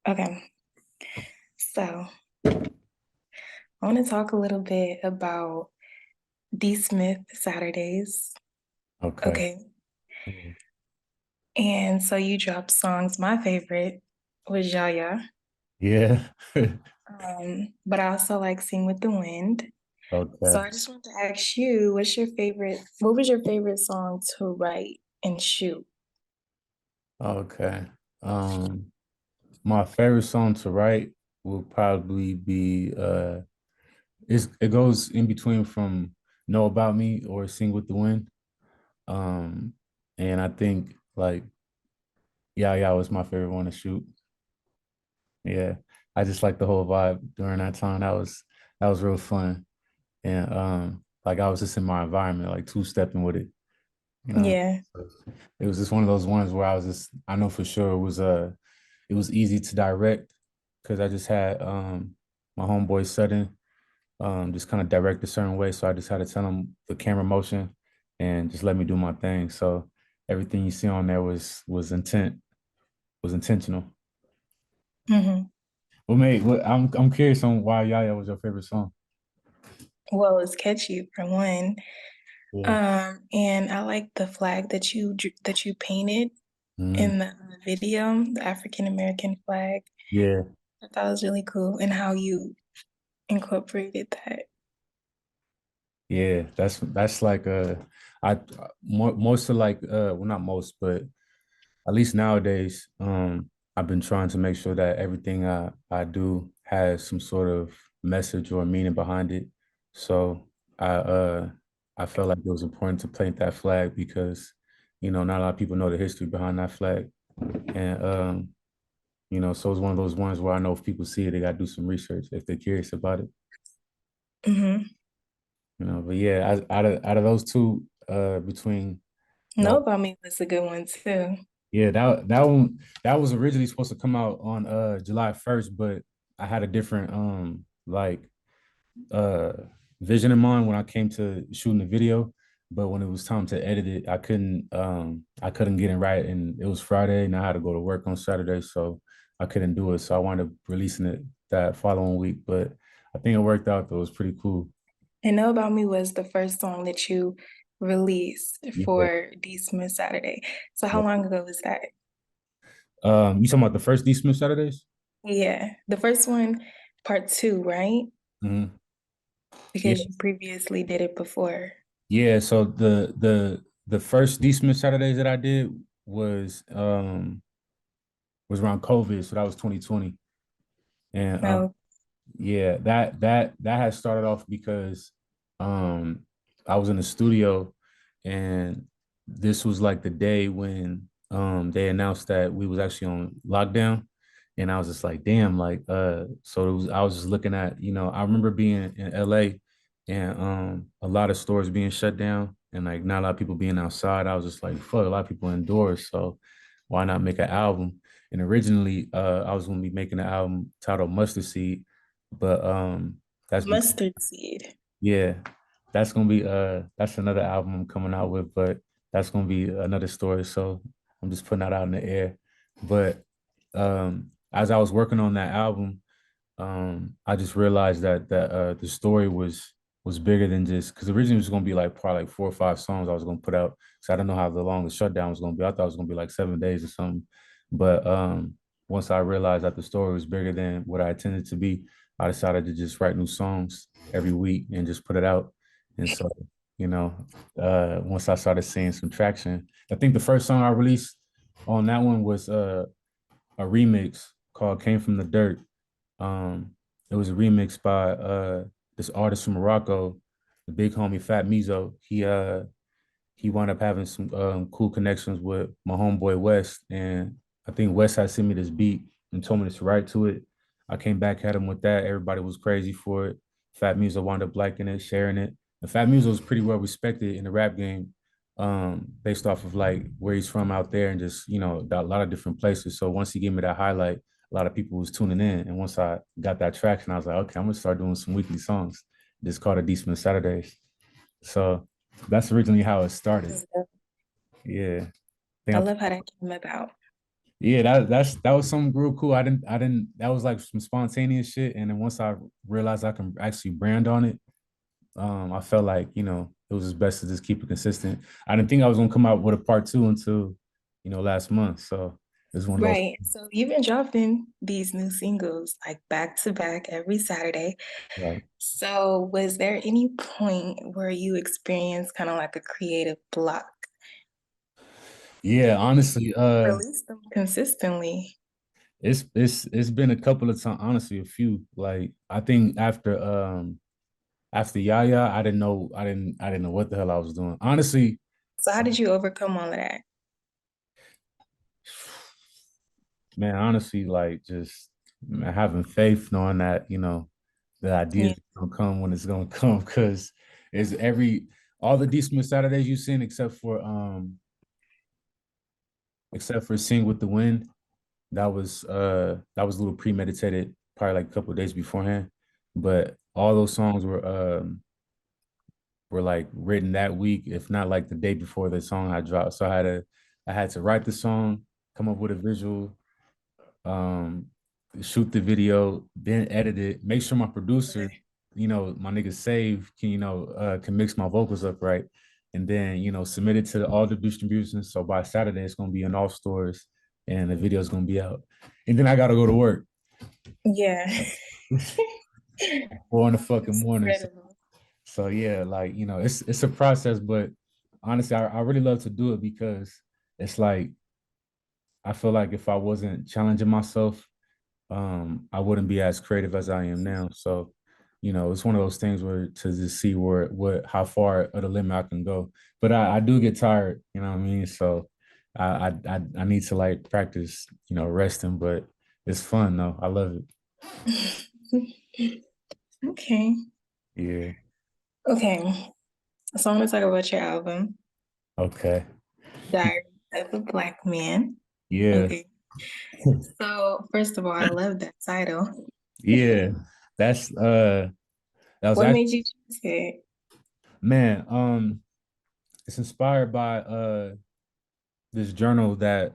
Okay, so I want to talk a little bit about D. Smith Saturdays. Okay. Okay, Mm. and so you dropped songs. My favorite was Yaya, Yeah. but I also like Sing with the Wind. So Okay. I just want to ask you, what was your favorite song to write and shoot? Okay. Um, my favorite song to write will probably be it goes in between from Know About Me or Sing with the Wind. Um, and I think like Yeah Yeah was my favorite one to shoot. Yeah. I just like the whole vibe during that time. That was real fun. And like I was just in my environment, like two-stepping with it, you know. Yeah, It was just one of those ones where I know for sure it was easy to direct because I just had my homeboy Sutton just kind of direct a certain way. So I just had to tell him the camera motion and just let me do my thing. So everything you see on there was intentional. hmm. I'm curious on why Yaya was your favorite song. Well, it's catchy for one. Yeah. And I like the flag that you painted Mhm. in the video, the African American flag. Yeah. I thought it was really cool and how you incorporated that. Yeah. That's like I most of like well not most, but at least nowadays, I've been trying to make sure that everything I do has some sort of message or meaning behind it. So I felt like it was important to plant that flag because, not a lot of people know the history behind that flag. And so it's one of those ones where I know if people see it, they gotta do some research if they're curious about it. Hmm. But yeah, out of those two, between Know no. About Me was a good one too. Yeah, that was originally supposed to come out on July 1st, but I had a different like uh vision in mind when I came to shooting the video. But when it was time to edit it, I couldn't get it right, and it was Friday and I had to go to work on Saturday, so I couldn't do it. So I wound up releasing it that following week. But I think it worked out though. It was pretty cool. And Know About Me was the first song that you released Yeah. for D. Smith Saturday. So how Yeah. long ago was that? You talking about the first D Smith Saturdays? Yeah, the first one, part two, right? Hmm. Because you previously did it before. Yeah, so the first D Smith Saturdays that I did was around COVID, so that was 2020. And No. yeah, that had started off because um I was in the studio and this was like the day when they announced that we was actually on lockdown. And I was just like, damn, like so I was just looking at, I remember being in LA and a lot of stores being shut down and like not a lot of people being outside. I was just like, fuck, a lot of people indoors. So why not make an album? And originally I was gonna be making an album titled Mustard Seed, but that's because Mustard seed. yeah, that's another album I'm coming out with, but that's gonna be another story. So I'm just putting that out in the air. But as I was working on that album, I just realized that the story was bigger than just because originally it was gonna be like probably like 4 or 5 songs I was gonna put out. So I don't know how the long the shutdown was gonna be. I thought it was gonna be like 7 days or something. But once I realized that the story was bigger than what I intended to be, I decided to just write new songs every week and just put it out. And so, you know, once I started seeing some traction, I think the first song I released on that one was a remix called Came from the Dirt. um, it was a remix by this artist from Morocco, the big homie Fat Mizo. He wound up having some cool connections with my homeboy West, and I think West had sent me this beat and told me to write to it. I came back at him with that. Everybody was crazy for it. Fat Mizo wound up liking it, sharing it. And Fat Mizo is pretty well respected in the rap game, based off of like where he's from out there and just a lot of different places. So once he gave me that highlight, a lot of people was tuning in. And once I got that traction, I was like, okay, I'm gonna start doing some weekly songs. Just called it Decent Saturdays. So that's originally how it started. Yeah. I I think love how that came about. Yeah, that was some real cool. I didn't that was like some spontaneous shit. And then once I realized I can actually brand on it, I felt like, it was just best to just keep it consistent. I didn't think I was gonna come out with a part two until, last month. So it's one of those. Right. So you've been dropping these new singles like back to back every Saturday. Right. So was there any point where you experienced kind of like a creative block? Yeah, You honestly, release them consistently. it's been a couple of times, honestly, a few. Like I think after Yaya, I didn't know what the hell I was doing. Honestly, So how did you overcome all of that? man, honestly, like just having faith, knowing that, the Yeah. ideas gonna come when it's gonna come, because it's all the decent Saturdays you've seen except for Sing with the Wind, that was a little premeditated, probably like a couple of days beforehand. But all those songs were like written that week, if not like the day before the song I dropped. So I had to write the song, come up with a visual, um, shoot the video, then edit it, make sure my producer, my nigga Save can mix my vocals up right. And then, submit it to all the distributions. So by Saturday, it's gonna be in all stores and the video is gonna be out. And then I gotta go to work Yeah. 4 in the fucking It's morning. So, incredible. so yeah, like, it's a process, but honestly, I really love to do it because it's like I feel like if I wasn't challenging myself, I wouldn't be as creative as I am now. So, it's one of those things where to just see how far of the limit I can go. But I do get tired, you know what I mean? So I need to like practice, resting, but it's fun though. I love it. Okay. Yeah. Okay. So I want to talk about your album, Okay. Diary of a Black Man. Yeah. Okay. So first of all, I love that title. Yeah. That's that was What actually, made you choose it? man, it's inspired by this journal that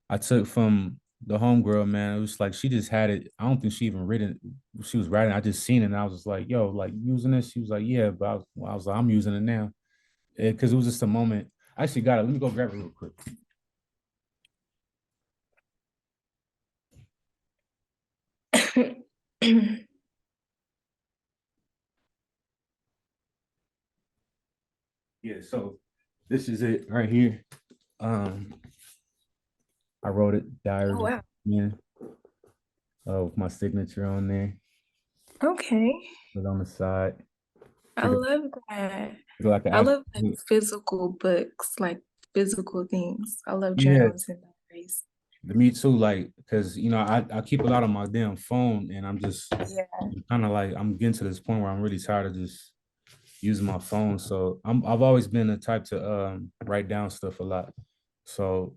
I took from the homegirl, man. It was like she just had it. I don't think she even written. She was writing. I just seen it, and I was just like, "Yo, like using this." She was like, "Yeah," but I was like, "I'm using it now," because it was just a moment. I actually got it. Let me go grab it real quick. Yeah. So this is it right here. Um, I wrote it, Oh diary, wow. man, with my signature on there. Okay. Put it on the side. I Figure love that. like an I love like actual. physical books, like physical things. I love Yeah, journals and diaries. me too. Like, cause I keep a lot on my damn phone, and I'm just Yeah. kind of like I'm getting to this point where I'm really tired of just using my phone. So I've always been the type to write down stuff a lot. So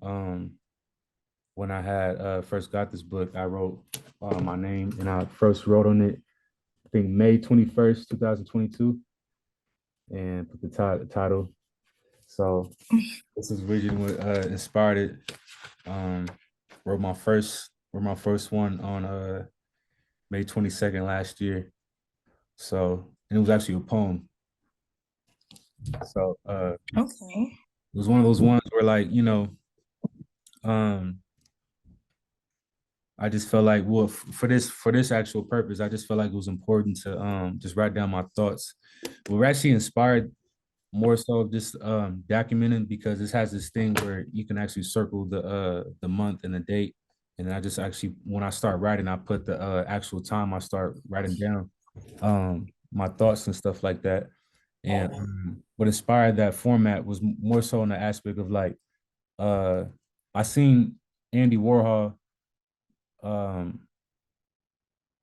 when I had first got this book, I wrote my name, and I first wrote on it, I think May 21st, 2022, and put the title. So this is originally what inspired it. Um, wrote my first one on May 22nd last year. So, and it was actually a poem. So Okay. it was one of those ones where, like, um I just felt like, well, for this actual purpose, I just felt like it was important to just write down my thoughts. We're actually inspired more so just documenting, because this has this thing where you can actually circle the month and the date. And I just actually, when I start writing, I put the actual time I start writing down my thoughts and stuff like that. And what inspired that format was more so in the aspect of like uh I seen Andy Warhol. um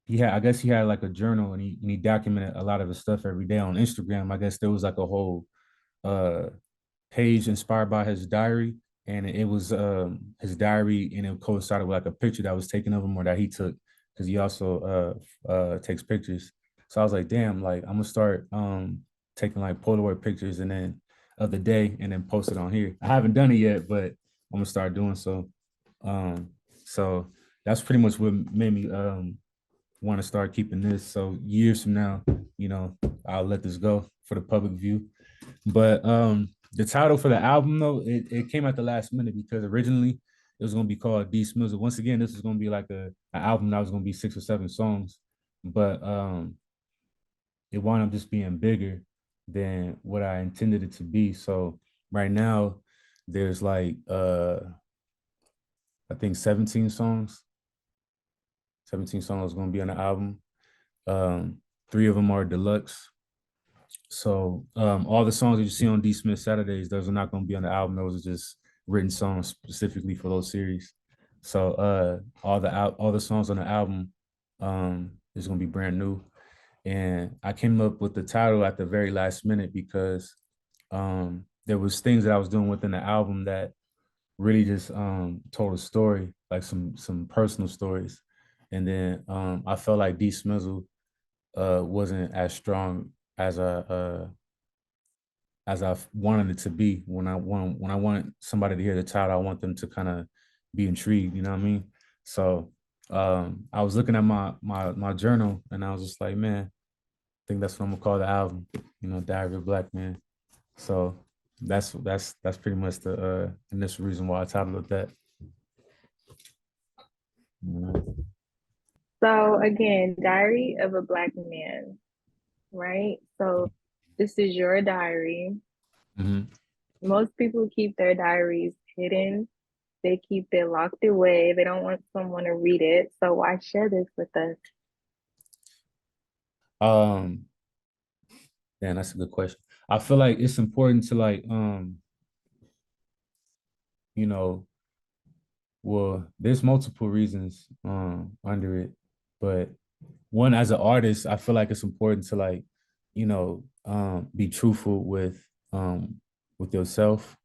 I guess he had like a journal, and he documented a lot of his stuff every day on Instagram. I guess there was like a whole uh page inspired by his diary, and it was his diary, and it coincided with like a picture that was taken of him, or that he took, because he also takes pictures. So I was like, damn, like I'm gonna start taking like Polaroid pictures and then of the day, and then post it on here. I haven't done it yet, but I'm gonna start doing so. So that's pretty much what made me want to start keeping this. So years from now, you know, I'll let this go for the public view. But the title for the album though, it came at the last minute because originally it was gonna be called D Smizzle. Once again, this is gonna be like an album that was gonna be 6 or 7 songs, but it wound up just being bigger than what I intended it to be. So right now there's like I think 17 songs. 17 songs gonna be on the album. Um, 3 of them are deluxe. So all the songs that you see on D Smith Saturdays, those are not going to be on the album. Those are just written songs specifically for those series. So all the songs on the album is going to be brand new. And I came up with the title at the very last minute because there was things that I was doing within the album that really just told a story, like some personal stories. And then I felt like D Smizzle wasn't as strong as I wanted it to be. When I want somebody to hear the title, I want them to kind of be intrigued. You know what I mean? So I was looking at my journal, and I was just like, man, I think that's what I'm gonna call the album. You know, Diary of a Black Man. So that's pretty much the initial reason why I titled it that. So again, Diary of a Black Man, right? So this is your diary. Mm-hmm. Most people keep their diaries hidden. They keep it locked away. They don't want someone to read it. So why share this with us? Um, yeah, that's a good question. I feel like it's important to like you know, well, there's multiple reasons under it, but one as an artist, I feel like it's important to like, be truthful with yourself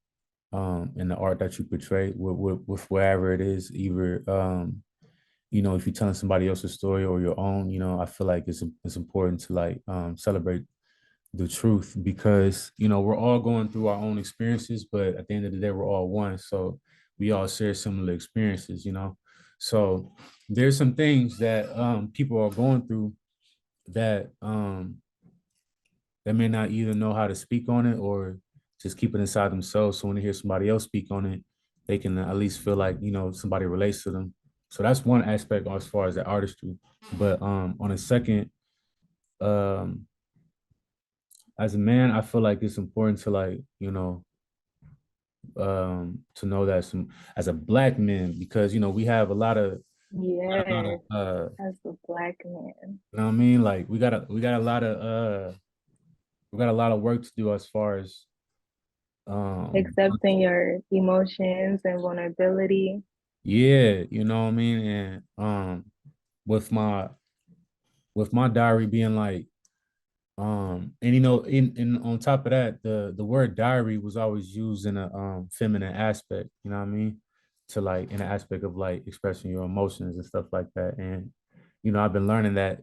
and the art that you portray with wherever it is, either if you're telling somebody else's story or your own, I feel like it's important to like celebrate the truth because we're all going through our own experiences, but at the end of the day we're all one, so we all share similar experiences. So there's some things that people are going through that that may not either know how to speak on it or just keep it inside themselves, so when they hear somebody else speak on it, they can at least feel like somebody relates to them. So that's one aspect as far as the artistry. But on a second, um as a man, I feel like it's important to like, to know that some as a black man, because we have a lot of Yes, as a Black man. what I mean? Like we got a lot of we got a lot of work to do as far as um Accepting your emotions and vulnerability. yeah, you know what I mean? And with my with my diary being like and in on top of that, the word diary was always used in a feminine aspect, you know what I mean? To like in an aspect of like expressing your emotions and stuff like that. And I've been learning that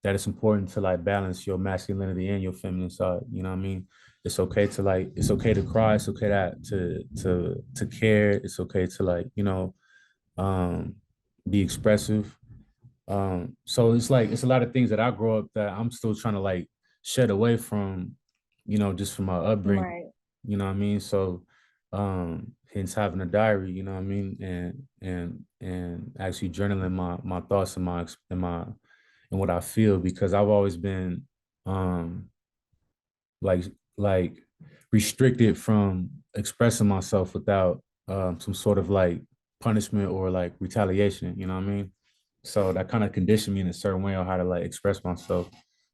it's important to like balance your masculinity and your feminine side, you know what I mean? It's okay to cry, it's okay to care, it's okay to like, um be expressive. So it's like it's a lot of things that I grow up that I'm still trying to like shed away from, just from my upbringing, Right. you know what I mean? So hence having a diary, you know what I mean, and actually journaling my thoughts and and what I feel, because I've always been um like like restricted from expressing myself without some sort of like punishment or like retaliation, you know what I mean? So that kind of conditioned me in a certain way on how to like express myself.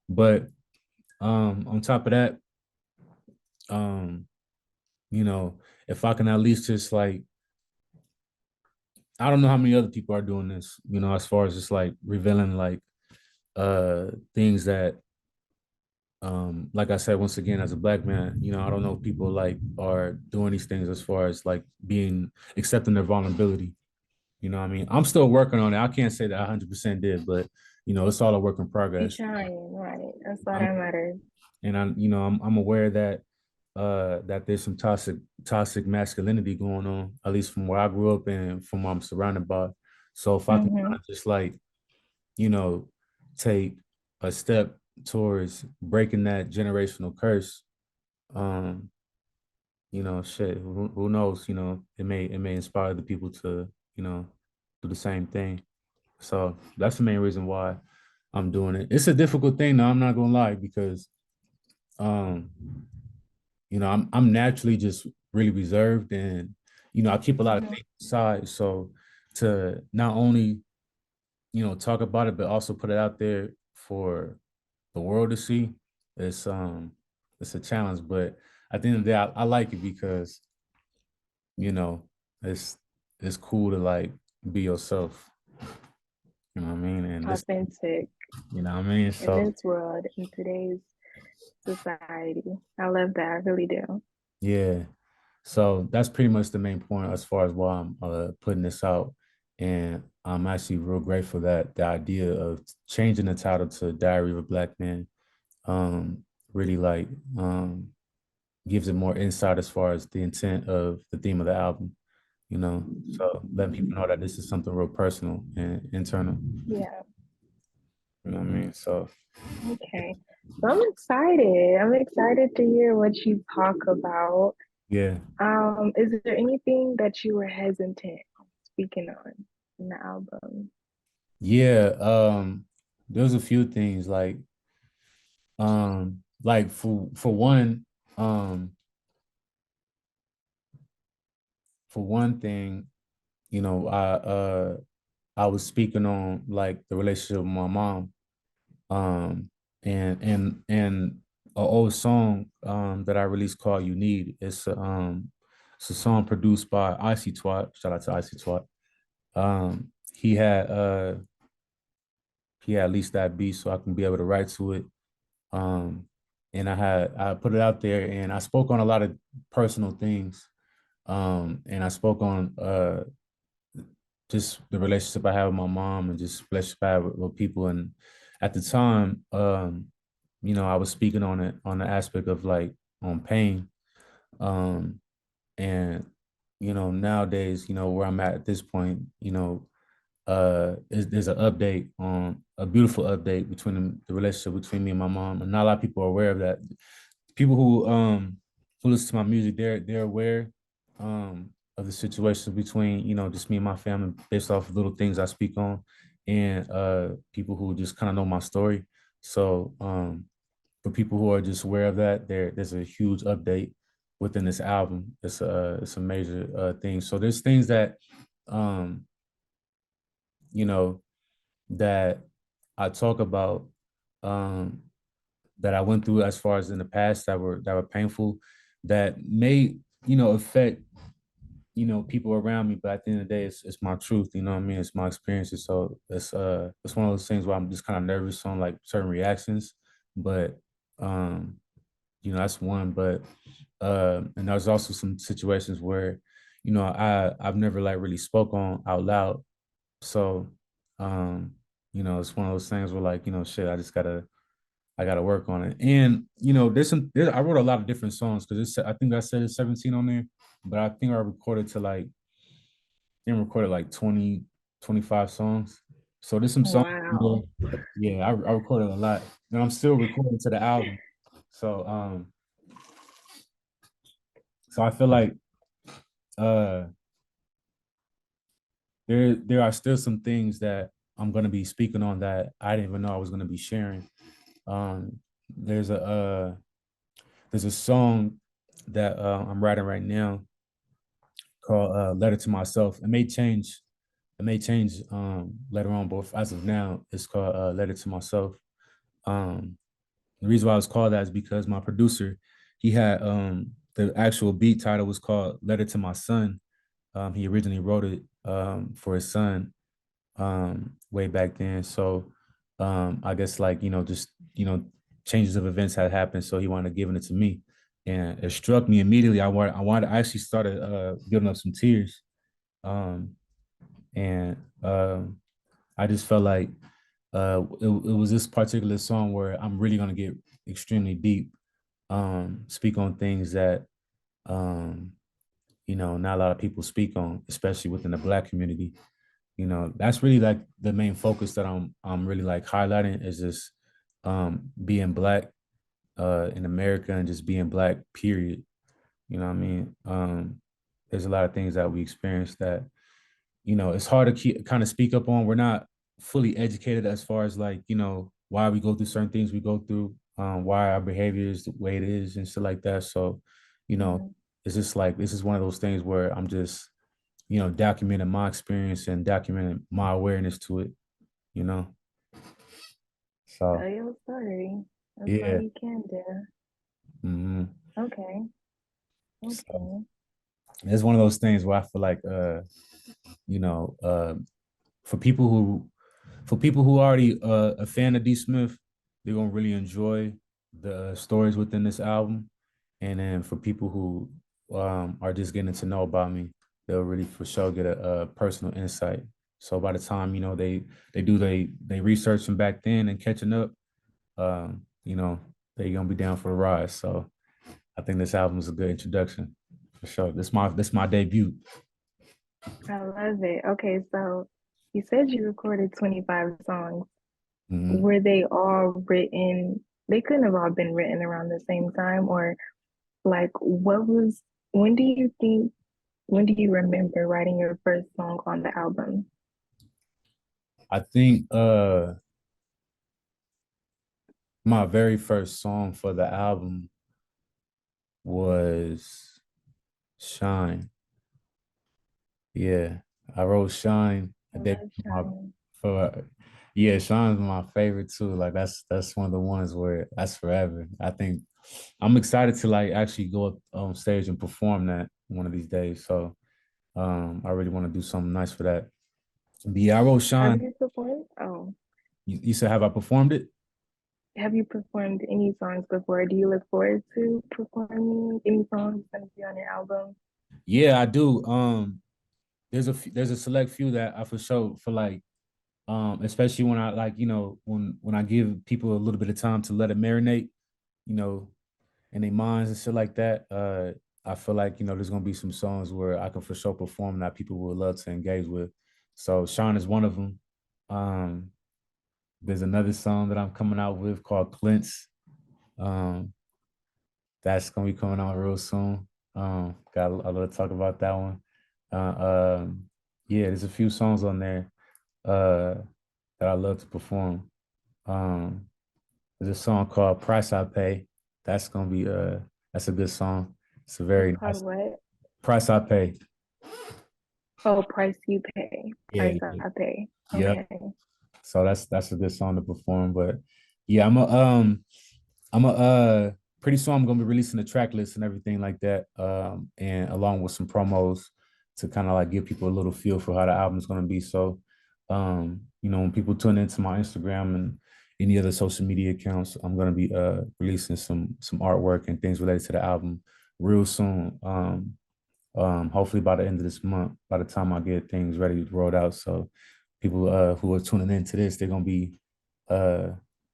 But on top of that, um, you know, if I can at least just like, I don't know how many other people are doing this, as far as just like revealing like things that like I said, once again, as a black man, I don't know if people like are doing these things as far as like being accepting their vulnerability. You know what I mean? I'm still working on it. I can't say that I 100% did, but it's all a work in You progress. trying, right? That's all I'm, that matters. and I'm aware that that there's some toxic masculinity going on, at least from where I grew up and from what I'm surrounded by. So if I can kind Mm-hmm. of just like, you know, take a step towards breaking that generational curse, um, shit, who knows, it may inspire the people to, do the same thing. So that's the main reason why I'm doing it. It's a difficult thing, though, I'm not gonna lie, because um, I'm naturally just really reserved, and I keep a lot of Mm-hmm. things aside. So to not only, talk about it, but also put it out there for the world to see, it's a challenge. But at the end of the day, I like it because, you know, it's it's cool to like be yourself. You know what I mean? And listen, Authentic you know what I mean? in So this world, in today's society. I love that. I really do. yeah. So that's pretty much the main point as far as why I'm putting this out. And I'm actually real grateful that the idea of changing the title to Diary of a Black Man um, really like gives it more insight as far as the intent of the theme of the album, So letting people know that this is something real personal and internal. Yeah. You know what I mean? So Okay. So I'm excited. I'm excited to hear what you talk about. yeah. Is there anything that you were hesitant on speaking on in the album? Yeah. There's a few things like for one, um, for one thing, you know, I uh I was speaking on like the relationship with my mom. Um and a old song that I released called You Need. It's a song produced by Icy Twat. Shout out to Icy Twat. Um he had uh he had at least that beat so I can be able to write to it. Um and I put it out there and I spoke on a lot of personal things. And I spoke on just the relationship I have with my mom and just relationship I have with people. And at the time, I was speaking on it on the aspect of like on pain. Um, and nowadays, where I'm at this point, there's an update on a beautiful update between the relationship between me and my mom. And not a lot of people are aware of that. People who listen to my music, they're aware of the situation between just me and my family based off of little things I speak on, and people who just kind of know my story. So for people who are just aware of that, there's a huge update within this album. It's a major thing. So there's things that um you know that I talk about um that I went through as far as in the past that were painful, that may affect people around me, but at the end of the day, it's my truth. You know what I mean? It's my experiences. So it's one of those things where I'm just kind of nervous on like certain reactions, but um that's one. But and there's also some situations where I've never like really spoke on out loud. So um it's one of those things where like shit, I gotta work on it. And I wrote a lot of different songs because I think I said it's 17 on there, but I think I recorded like 20, 25 songs. So there's some songs in Wow. Yeah, I recorded a lot. And I'm still recording to the album. So so I feel like uh there are still some things that I'm gonna be speaking on that I didn't even know I was gonna be sharing. Um there's a uh there's a song that I'm writing right now called Letter to Myself. It may change later on, but as of now, it's called Letter to Myself. Um, the reason why it's called that is because my producer, he had the actual beat title was called Letter to My Son. He originally wrote it for his son way back then. So I guess like just changes of events had happened, so he wanted giving it to me, and it struck me immediately. I actually started building up some tears, um, and I just felt like it was this particular song where I'm really gonna get extremely deep, speak on things that um, not a lot of people speak on, especially within the Black community. That's really like the main focus that I'm really like highlighting is just being Black in America and just being Black, period. You know what I mean? There's a lot of things that we experience that it's hard to keep kind of speak up on. We're not fully educated as far as like, why we go through certain things we go through, why our behavior is the way it is and shit like that. So, you know, Mhm. it's just like this is one of those things where I'm just, documenting my experience and documenting my awareness to it, you know. Tell So your story. That's all yeah. you can do. Hmm. Okay. So Okay. it's one of those things where I feel like you know, for people who already a fan of D Smith, they're gonna really enjoy the stories within this album. And then for people who are just getting to know about me, they'll really for sure get a personal insight. So by the time they research from back then and catching up, you know they're gonna be down for the ride. So I think this album is a good introduction for sure. This my debut. I love it. Okay, so you said you recorded 25 songs. Mhm. Were they all written? They couldn't have all been written around the same time, or like what was, when do you think, when do you remember writing your first song on the album? I think my very first song for the album was Shine. Yeah, I wrote Shine. I They love my Shine. for yeah, Shine's my favorite too. Like that's one of the ones where that's forever. I think I'm excited to like actually go up on stage and perform that one of these days. So I really want to do something nice for that. But yeah, I wrote Have Shine. you performed? Oh, You said have I performed it? have you performed any songs before? Do you look forward to performing any songs going to be on your album? Yeah, I do. There's a select few that I for sure for like especially when I like when I give people a little bit of time to let it marinate, you know, in their minds and shit like that. I feel like there's gonna be some songs where I can for sure perform that people would love to engage with. So Sean is one of them. Um, there's another song that I'm coming out with called Clint's. Um, that's gonna be coming out real soon. Got a lot to talk about that one. Yeah, there's a few songs on there uh that I love to perform. Um, there's a song called Price I Pay. That's gonna be that's a good song. It's a It's very called nice what? Price I Pay. Oh, price you pay. Yeah, Price yeah. I pay. Yep. Okay. So that's a good song to perform. But yeah, I'm a pretty soon I'm gonna be releasing the track list and everything like that. And along with some promos to kind of like give people a little feel for how the album's gonna be. So when people tune into my Instagram and any other social media accounts, I'm gonna be releasing some artwork and things related to the album real soon. Hopefully by the end of this month, by the time I get things ready to roll out. So people who are tuning into this, they're gonna be uh,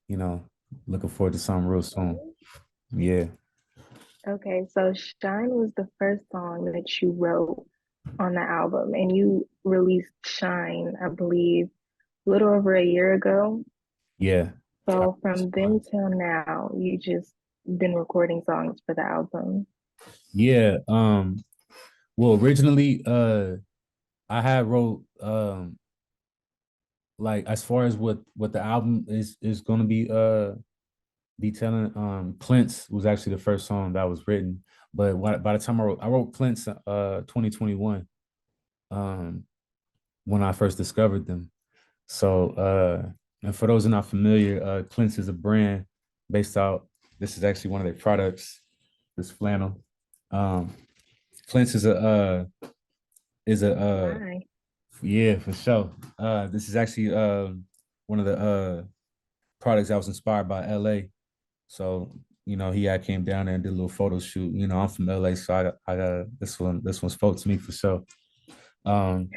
you know, looking forward to something real soon. Excited. Yeah. Okay, so Shine was the first song that you wrote on the album, and you released Shine, I believe, a little over a year ago. Yeah. So from then till now, you just been recording songs for the album. Yeah. Well, originally, I had wrote like as far as what the album is gonna be detailing. Clint's was actually the first song that was written, but by the time I wrote Clint's 2021 um when I first discovered them. So and for those who are not familiar, Clint's is a brand based out. This is actually one of their products. This flannel. Um, Clint's is a Oh my. yeah, for sure. This is actually one of the products that was inspired by LA. So, he I came down there and did a little photo shoot. I'm from LA, so I got this one spoke to me for sure. Um,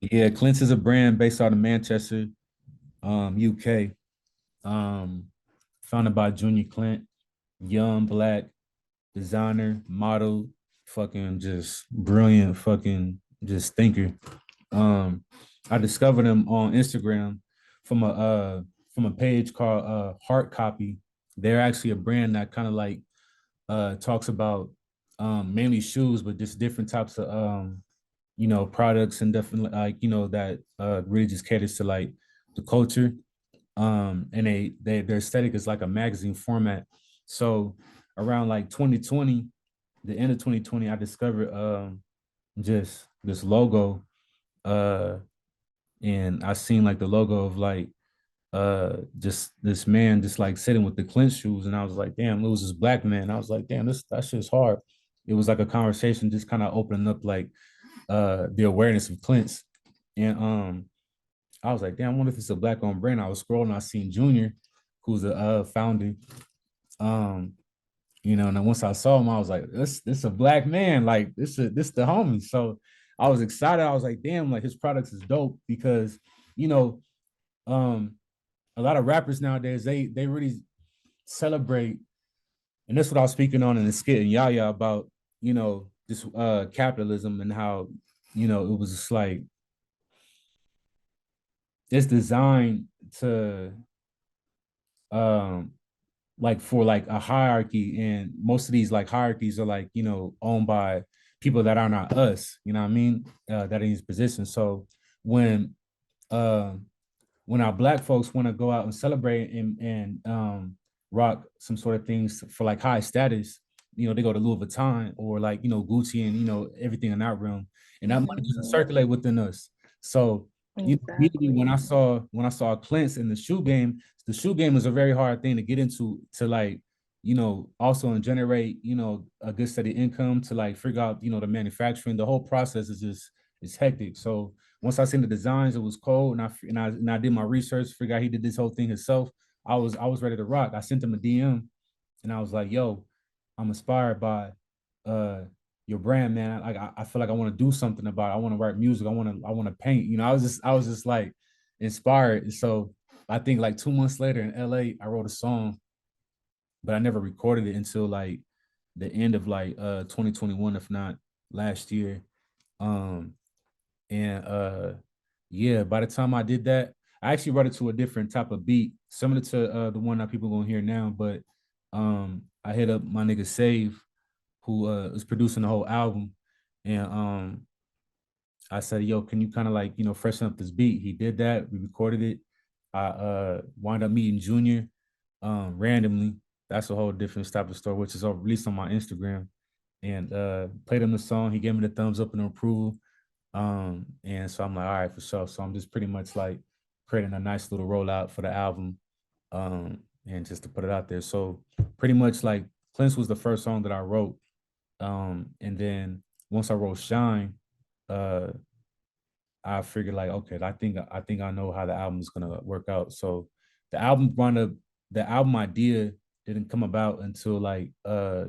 yeah, Clint's is a brand based out of Manchester, UK. Um, Founded by Junior Clint. young black designer, model, fucking just brilliant, fucking just thinker. Um, I discovered him on Instagram from a page called Heart Copy. They're actually a brand that kind of like talks about mainly shoes, but just different types of products and definitely like that really just caters to like the culture. And their aesthetic is like a magazine format. So around like 2020, the end of 2020, I discovered just this logo, uh and I seen like the logo of like just this man just like sitting with the clenched shoes, and I was like, damn, it was this black man. I was like, damn, this that shit's hard. It was like a conversation just kind of opening up like the awareness of clints. And I was like, damn, I wonder if it's a black owned brand. I was scrolling, I seen Junior, who's the founder. Um, and then once I saw him, I was like, this a black man, like this the homie. So I was excited. I was like, damn, like his products is dope because you know, um, a lot of rappers nowadays they really celebrate, and that's what I was speaking on in the skit and Yaya about, this capitalism and how, it was just like it's designed to um like for like a hierarchy, and most of these like hierarchies are like owned by people that are not us, you know what I mean, that are in these positions. So when uh when our black folks want to go out and celebrate and rock some sort of things for like high status, they go to Louis Vuitton or like Gucci and everything in that realm, and that money doesn't Hmm. circulate within us. So immediately when I Exactly. saw Clint's in the shoe game is a very hard thing to get into, to like also and generate a good steady income, to like figure out the manufacturing. The whole process is just it's hectic. So once I seen the designs, it was cold, and I did my research, figured out he did this whole thing himself. I was ready to rock. I sent him a DM, and I was like, "Yo, I'm inspired by uh your brand, man. Like I feel like I want to do something about it. I want to write music. I want to paint. I was just like inspired. So I think like 2 months later in LA, I wrote a song, but I never recorded it until like the end of like 2021, if not last year. Um and yeah, by the time I did that, I actually wrote it to a different type of beat, similar to the one that people gonna hear now. But I hit up my nigga Save, who is producing the whole album, and I said, "Yo, can you kind of like freshen up this beat?" He did that. We recorded it. I wound up meeting Junior randomly. That's a whole different type of story, which is released on my Instagram, and played him the song. He gave me the thumbs up and approval. And so I'm like, all right, for sure. So I'm just pretty much like creating a nice little rollout for the album, and just to put it out there. So pretty much like Cleanse was the first song that I wrote. And then once I wrote Shine, uh, I figured like, okay, I think I know how the album is gonna work out. So the album wound up the album idea didn't come about until like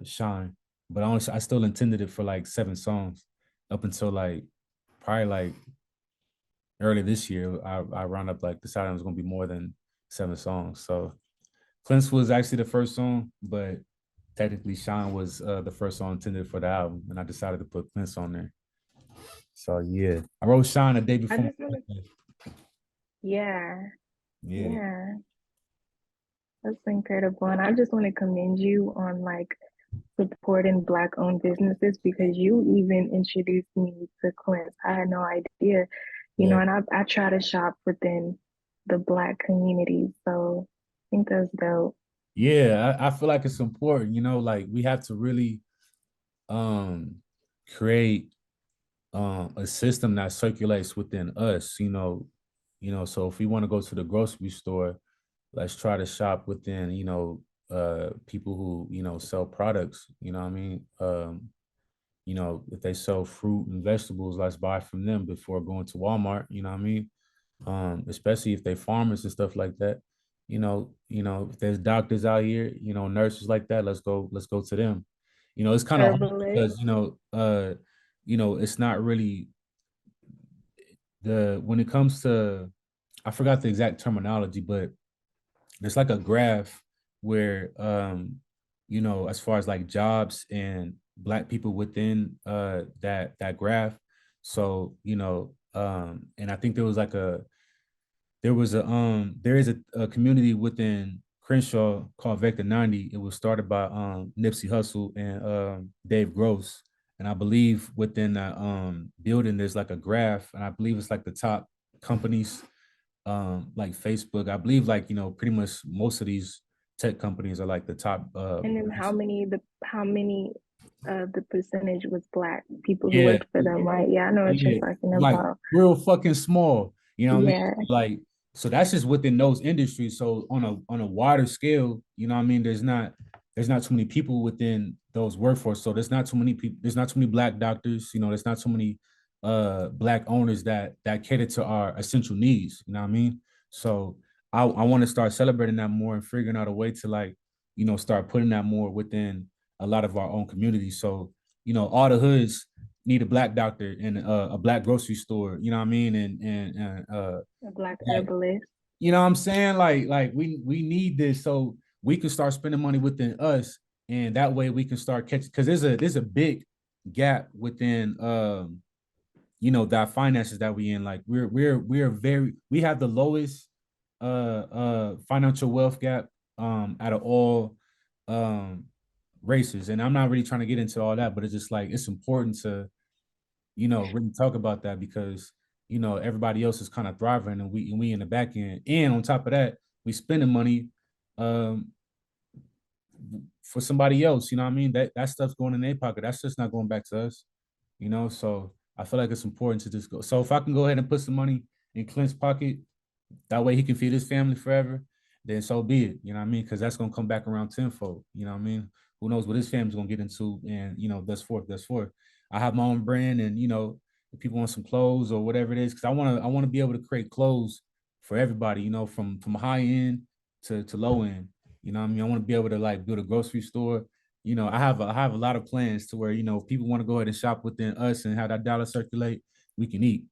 Shine, but I still intended it for like 7 songs up until like probably like early this year. I round up like deciding it was gonna be more than 7 songs. So Cleanse was actually the first song, but technically Shine was the first song intended for the album, and I decided to put Cleanse on there. So yeah, I wrote Shine the day I before my just want to, birthday. yeah, Yeah. yeah, that's incredible. And I just want to commend you on like supporting Black owned businesses because you even introduced me to Clint. I had no idea, Yeah. and I try to shop within the Black community. So I think that's dope. Yeah, I feel like it's important, like we have to really um create a system that circulates within us, so if we want to go to the grocery store, let's try to shop within, people who, sell products, you know what I mean? If they sell fruit and vegetables, let's buy from them before going to Walmart, you know what I mean? Especially if they farmers and stuff like that. If there's doctors out here, nurses like that, let's go to them. It's kind of hard Herbalist. because it's not really when it comes to, I forgot the exact terminology, but there's like a graph where as far as like jobs and black people within that graph. So, and I think there is a community within Crenshaw called Vector 90. It was started by Nipsey Hussle and Dave Gross. And I believe within that building there's like a graph, and I believe it's like the top companies, like Facebook. I believe, like, pretty much most of these tech companies are like the top And then how many the percentage was black people who yeah, worked for them, right? Yeah, I know what you're yeah, talking like about. real fucking small. You know what I mean? Yeah. Like, so that's just within those industries. So on a wider scale, you know what I mean? There's not too many people within those workforce. So there's not too many people. There's not too many black doctors. There's not too many black owners that cater to our essential needs. You know what I mean? So I want to start celebrating that more and figuring out a way to, like, start putting that more within a lot of our own communities. So all the hoods need a black doctor and a black grocery store, you know what I mean? And A black that, herbalist. you know what I'm saying? Like we need this so we can start spending money within us, and that way we can start catching, because there's a big gap within that finances that we in. Like we're very we have the lowest financial wealth gap out of all um races. And I'm not really trying to get into all that, but it's just like it's important to really talk about that, because everybody else is kind of thriving, and we in the back end. And on top of that, we spending money um for somebody else. You know what I mean? That stuff's going in their pocket. That's just not going back to us. So I feel like it's important to just go. So if I can go ahead and put some money in Clint's pocket, that way he can feed his family forever, then so be it. You know what I mean? Because that's gonna come back around tenfold. You know what I mean? Who knows what his family's gonna get into, and thus forth, thus forth. I have my own brand, and if people want some clothes or whatever it is, because I wanna be able to create clothes for everybody. From high end to low end. You know what I mean? I want to be able to, like, build a grocery store. I have a lot of plans to where if people want to go ahead and shop within us and have that dollar circulate, we can eat.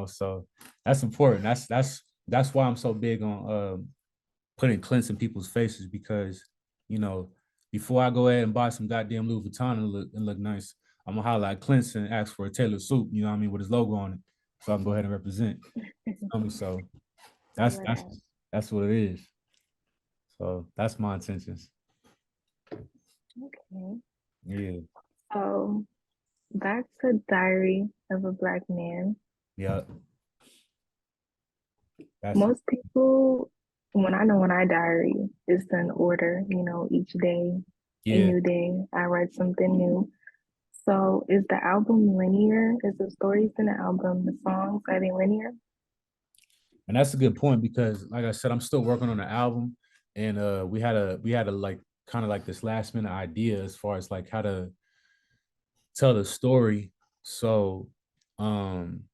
So that's important. That's why I'm so big on putting Clints in people's faces, because you know before I go ahead and buy some goddamn Louis Vuitton and look nice, I'm gonna holler at Clint's and ask for a tailored suit, you know what I mean, with his logo on it, so I can go ahead and represent. So that's Love that's that. that's what it is. So that's my intentions. Okay. Yeah, So back to Diary of a Black Man. yeah. That's Most people, when I diary, it's in order, each day, a yeah. new day, I write something new. So is the album linear? Is the stories in the album, the songs, are they linear? And that's a good point, because, like I said, I'm still working on the album, and we had a like kind of like this last minute idea as far as like how to tell the story. So, um,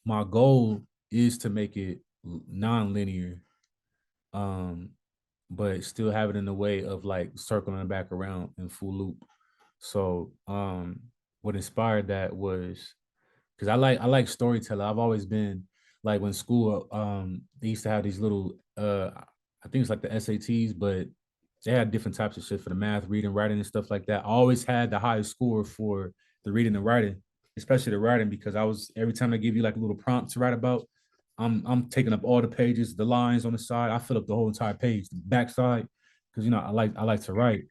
my goal is to make it non-linear, um, but still have it in the way of like circling back around in full loop. So, what inspired that was because I like storytelling. I've always been like, when school they used to have these little I think it's like the SATs, but they had different types of shit for the math, reading, writing, and stuff like that. I always had the highest score for the reading and writing, especially the writing, because I was every time they give you like a little prompt to write about, I'm taking up all the pages, the lines on the side. I fill up the whole entire page, the back side, because I like to write.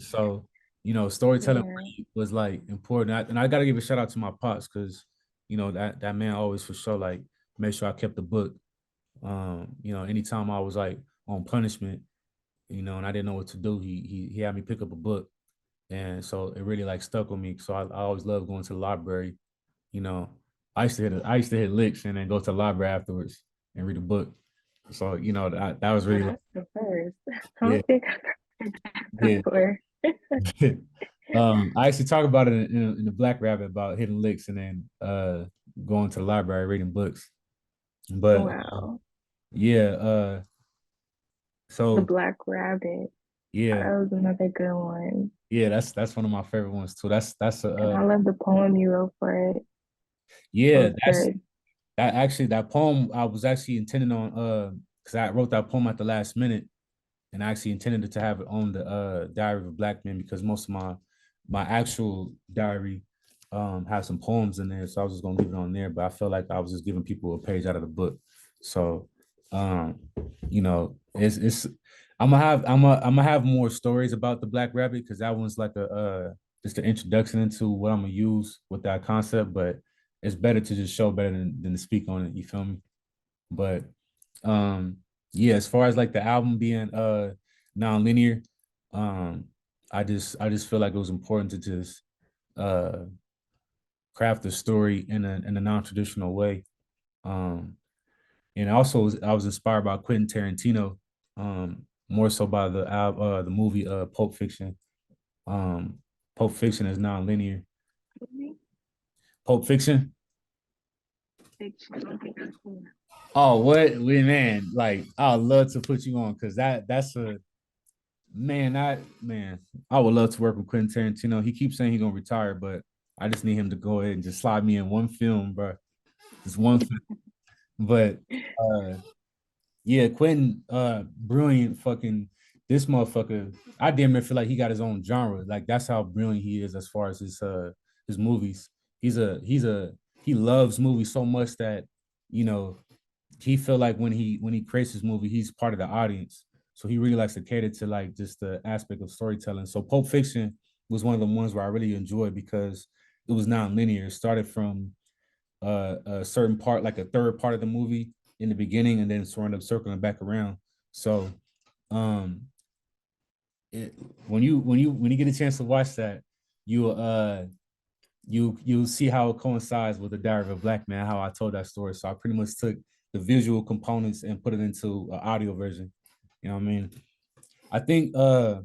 So storytelling Yeah, was like important. And I got to give a shout out to my pops, because that man always for sure like made sure I kept the book. Anytime I was like on punishment, and I didn't know what to do, he had me pick up a book, and so it really like stuck with me. So I always loved going to the library. You know, I used to hit licks and then go to the library afterwards and read a book. So that was well, really like, that's the first. I yeah, don't think I've heard that yeah. before. I actually talk about it in the Black Rabbit about hitting licks and then going to the library reading books. But Wow. yeah, The so Black Rabbit. yeah, That was another good one. yeah, that's one of my favorite ones too. That's And I love the poem you wrote for it. It yeah, was that's good. that poem I was actually intending on because I wrote that poem at the last minute, and I actually intended to have it on the Diary of a Black Man because most of my actual diary has some poems in there, so I was just gonna leave it on there. But I felt like I was just giving people a page out of the book. So um, it's I'm gonna have more stories about the Black Rabbit because that one's like a just an introduction into what I'm gonna use with that concept. But it's better to just show better than to speak on it. You feel me? But um, yeah, as far as like the album being non-linear, um, I just feel like it was important to just uh craft the story in a non-traditional way. Um, and also I was inspired by Quentin Tarantino, more so by the movie Pulp Fiction. Um, Pulp Fiction is non-linear. Pulp Fiction. Fiction. I don't think I've seen that. Oh, what we man, like I'd love to put you on because that's a man, I would love to work with Quentin Tarantino. He keeps saying he's gonna retire, but I just need him to go ahead and just slide me in one film, bro. Just one film. But uh yeah, Quentin, brilliant fucking this motherfucker. I damn near feel like he got his own genre. Like that's how brilliant he is as far as his movies. He loves movies so much that you know he feel like when he creates his movie, he's part of the audience. So he really likes to cater to like just the aspect of storytelling. So Pulp Fiction was one of the ones where I really enjoyed because it was non-linear. It started from a certain part, like a third part of the movie in the beginning, and then sort of circling back around. So um it, when you get a chance to watch that, you you'll see how it coincides with the Diary of a Black Man, how I told that story. So I pretty much took the visual components and put it into an audio version. You know what I mean? I think a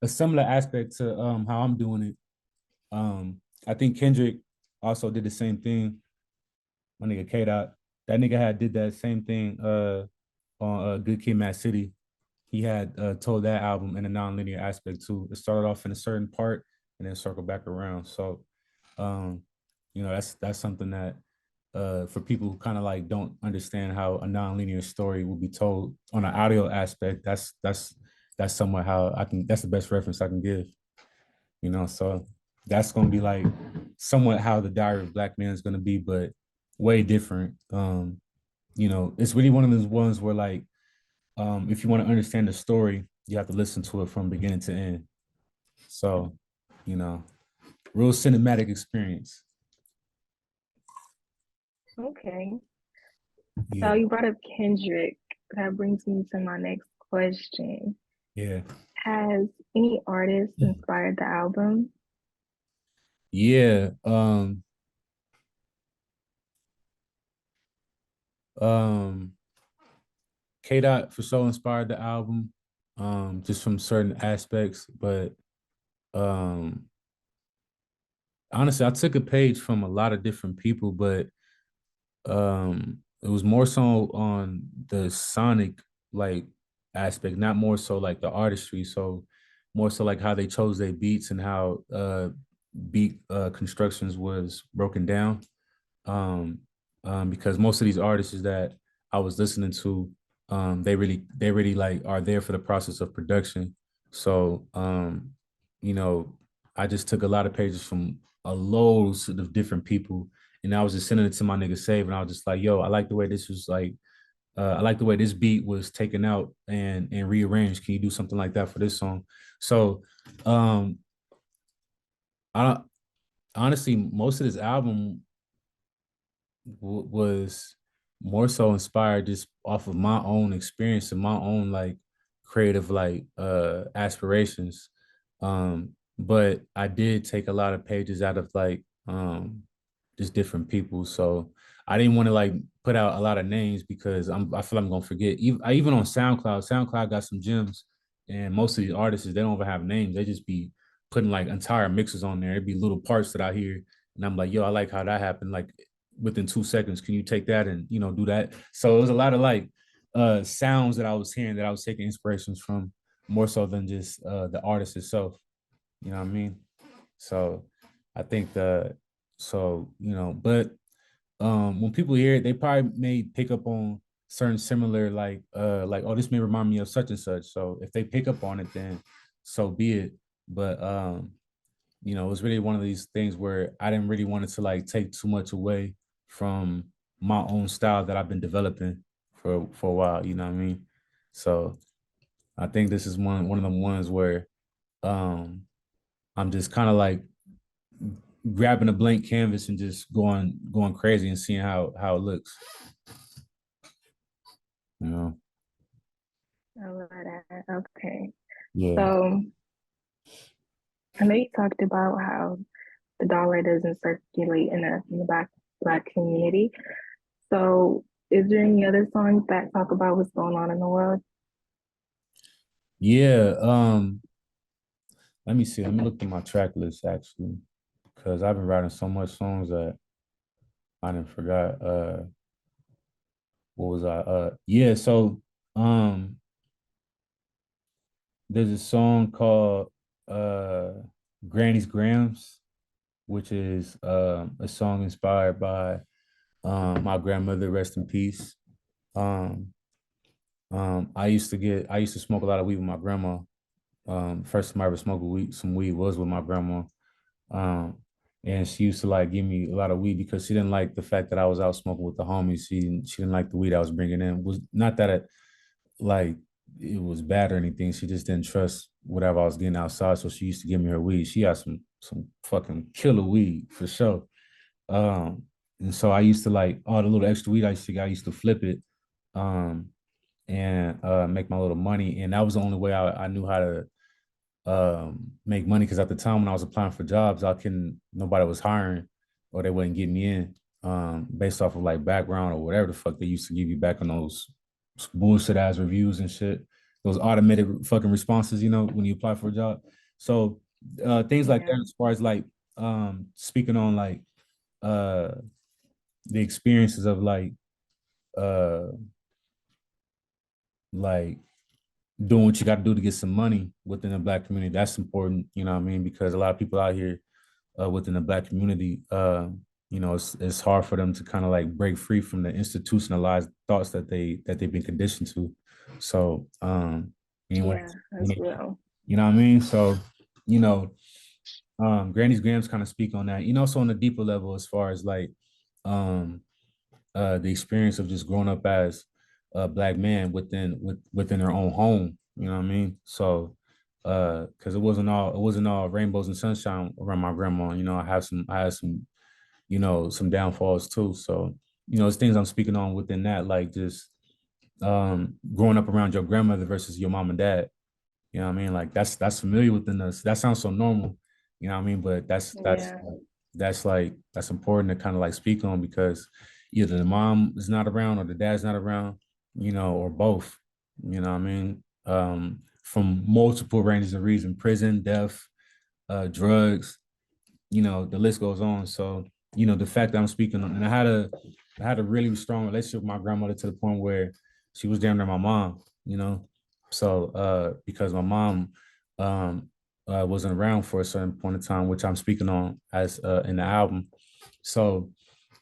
similar aspect to how I'm doing it. I think Kendrick also did the same thing. My nigga K Dot, that nigga had did that same thing on Good Kid, Mad City. He had told that album in a non-linear aspect too. It started off in a certain part and then circle back around. So um, that's something that for people who kind of like don't understand how a non-linear story will be told on an audio aspect, that's somewhat how I can that's the best reference I can give. So that's gonna be like somewhat how the Diary of Black Man is gonna be, but way different. It's really one of those ones where like if you want to understand the story, you have to listen to it from beginning to end. So, you know, real cinematic experience. Okay. So Yeah, you brought up Kendrick. That brings me to my next question. yeah, Has any artist inspired the album? yeah. Um, K Dot for sure inspired the album, just from certain aspects. But um, honestly, I took a page from a lot of different people, but it was more so on the sonic like aspect, not more so like the artistry. So more so like how they chose their beats and how beat constructions was broken down. um, because most of these artists that I was listening to, they really like are there for the process of production. So you know, I just took a lot of pages from a loads of different people, and I was just sending it to my nigga Save, and I was just like, yo, I like the way this was like. I like the way this beat was taken out and rearranged. Can you do something like that for this song? So, um, I honestly most of this album was more so inspired just off of my own experience and my own like creative like aspirations. But I did take a lot of pages out of like just different people. So I didn't want to like put out a lot of names because I feel I'm gonna forget. Even on SoundCloud got some gems, and most of these artists they don't even have names. They just be putting like entire mixes on there. It'd be little parts that I hear, and I'm like, yo, I like how that happened. Like within 2 seconds, can you take that and do that? So it was a lot of like sounds that I was hearing that I was taking inspirations from more so than just the artist itself. You know what I mean? So I think but when people hear it, they probably may pick up on certain similar like, oh, this may remind me of such and such. So if they pick up on it, then so be it. But it was really one of these things where I didn't really want it to like take too much away from my own style that I've been developing for a while, you know what I mean? So I think this is one of the ones where um I'm just kind of like grabbing a blank canvas and just going crazy and seeing how it looks, you know. I love that. Okay. Yeah. So I know you talked about how the dollar doesn't circulate in the black community. So is there any other songs that talk about what's going on in the world? Yeah, let me see. Let me look through my track list actually, because I've been writing so much songs that I didn't forgot. What was I? Yeah. So, um, there's a song called uh Granny's Grams, which is a song inspired by my grandmother, rest in peace. Um, I used to smoke a lot of weed with my grandma. First time I ever smoked some weed was with my grandma. Um, and she used to like give me a lot of weed because she didn't like the fact that I was out smoking with the homies. She didn't like the weed I was bringing in. It was not that like it was bad or anything. She just didn't trust whatever I was getting outside. So she used to give me her weed. She had some fucking killer weed for sure. Um, and so I used to like all the little extra weed I used to get, I used to flip it. Um, and make my little money. And that was the only way I knew how to make money because at the time when I was applying for jobs, nobody was hiring or they wouldn't get me in based off of like background or whatever the fuck they used to give you back on those bullshit ass reviews and shit. Those automated fucking responses, when you apply for a job. So things like that Yeah. as far as like speaking on uh the experiences of uh like doing what you got to do to get some money within the black community. That's important, you know what I mean? Because a lot of people out here within the black community, it's hard for them to kind of like break free from the institutionalized thoughts that they've been conditioned to. So, anyway, Yeah, as well. you know what I mean? So, you know, Granny's Grams kind of speak on that, so on a deeper level, as far as like, um, the experience of just growing up as a black man within their own home. You know what I mean? So, because it wasn't all rainbows and sunshine around my grandma. I had some some downfalls too. So, it's things I'm speaking on within that, like just growing up around your grandmother versus your mom and dad. You know what I mean? Like that's familiar within us. That sounds so normal, you know what I mean? But Yeah. that's important to kind of like speak on because either the mom is not around or the dad's not around, or both. You know what I mean? From multiple ranges of reason, prison, death, drugs, the list goes on. So, the fact that I'm speaking on, and I had a really strong relationship with my grandmother to the point where she was damn near my mom, So, because my mom wasn't around for a certain point in time, which I'm speaking on as in the album. So,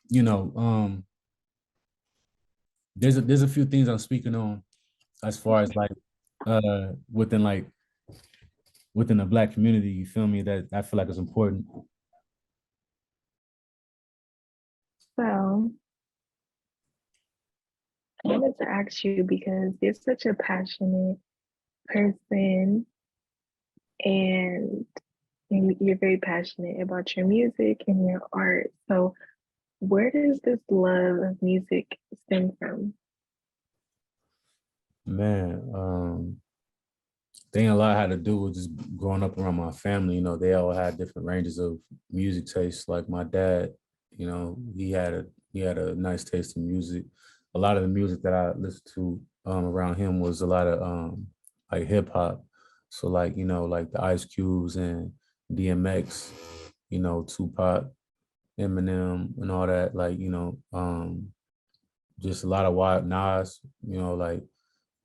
you know, um, there's a few things I'm speaking on as far as like within within the black community, you feel me, that I feel like is important. So I wanted to ask you because you're such a passionate person and you're very passionate about your music and your art. So where does this love of music stem from? Man, thing a lot had to do with just growing up around my family. They all had different ranges of music tastes. Like my dad, he had a nice taste in music. A lot of the music that I listened to around him was a lot of like hip hop. So like the Ice Cubes and DMX, Tupac, Eminem, and all that. Just a lot of Wild Nas, like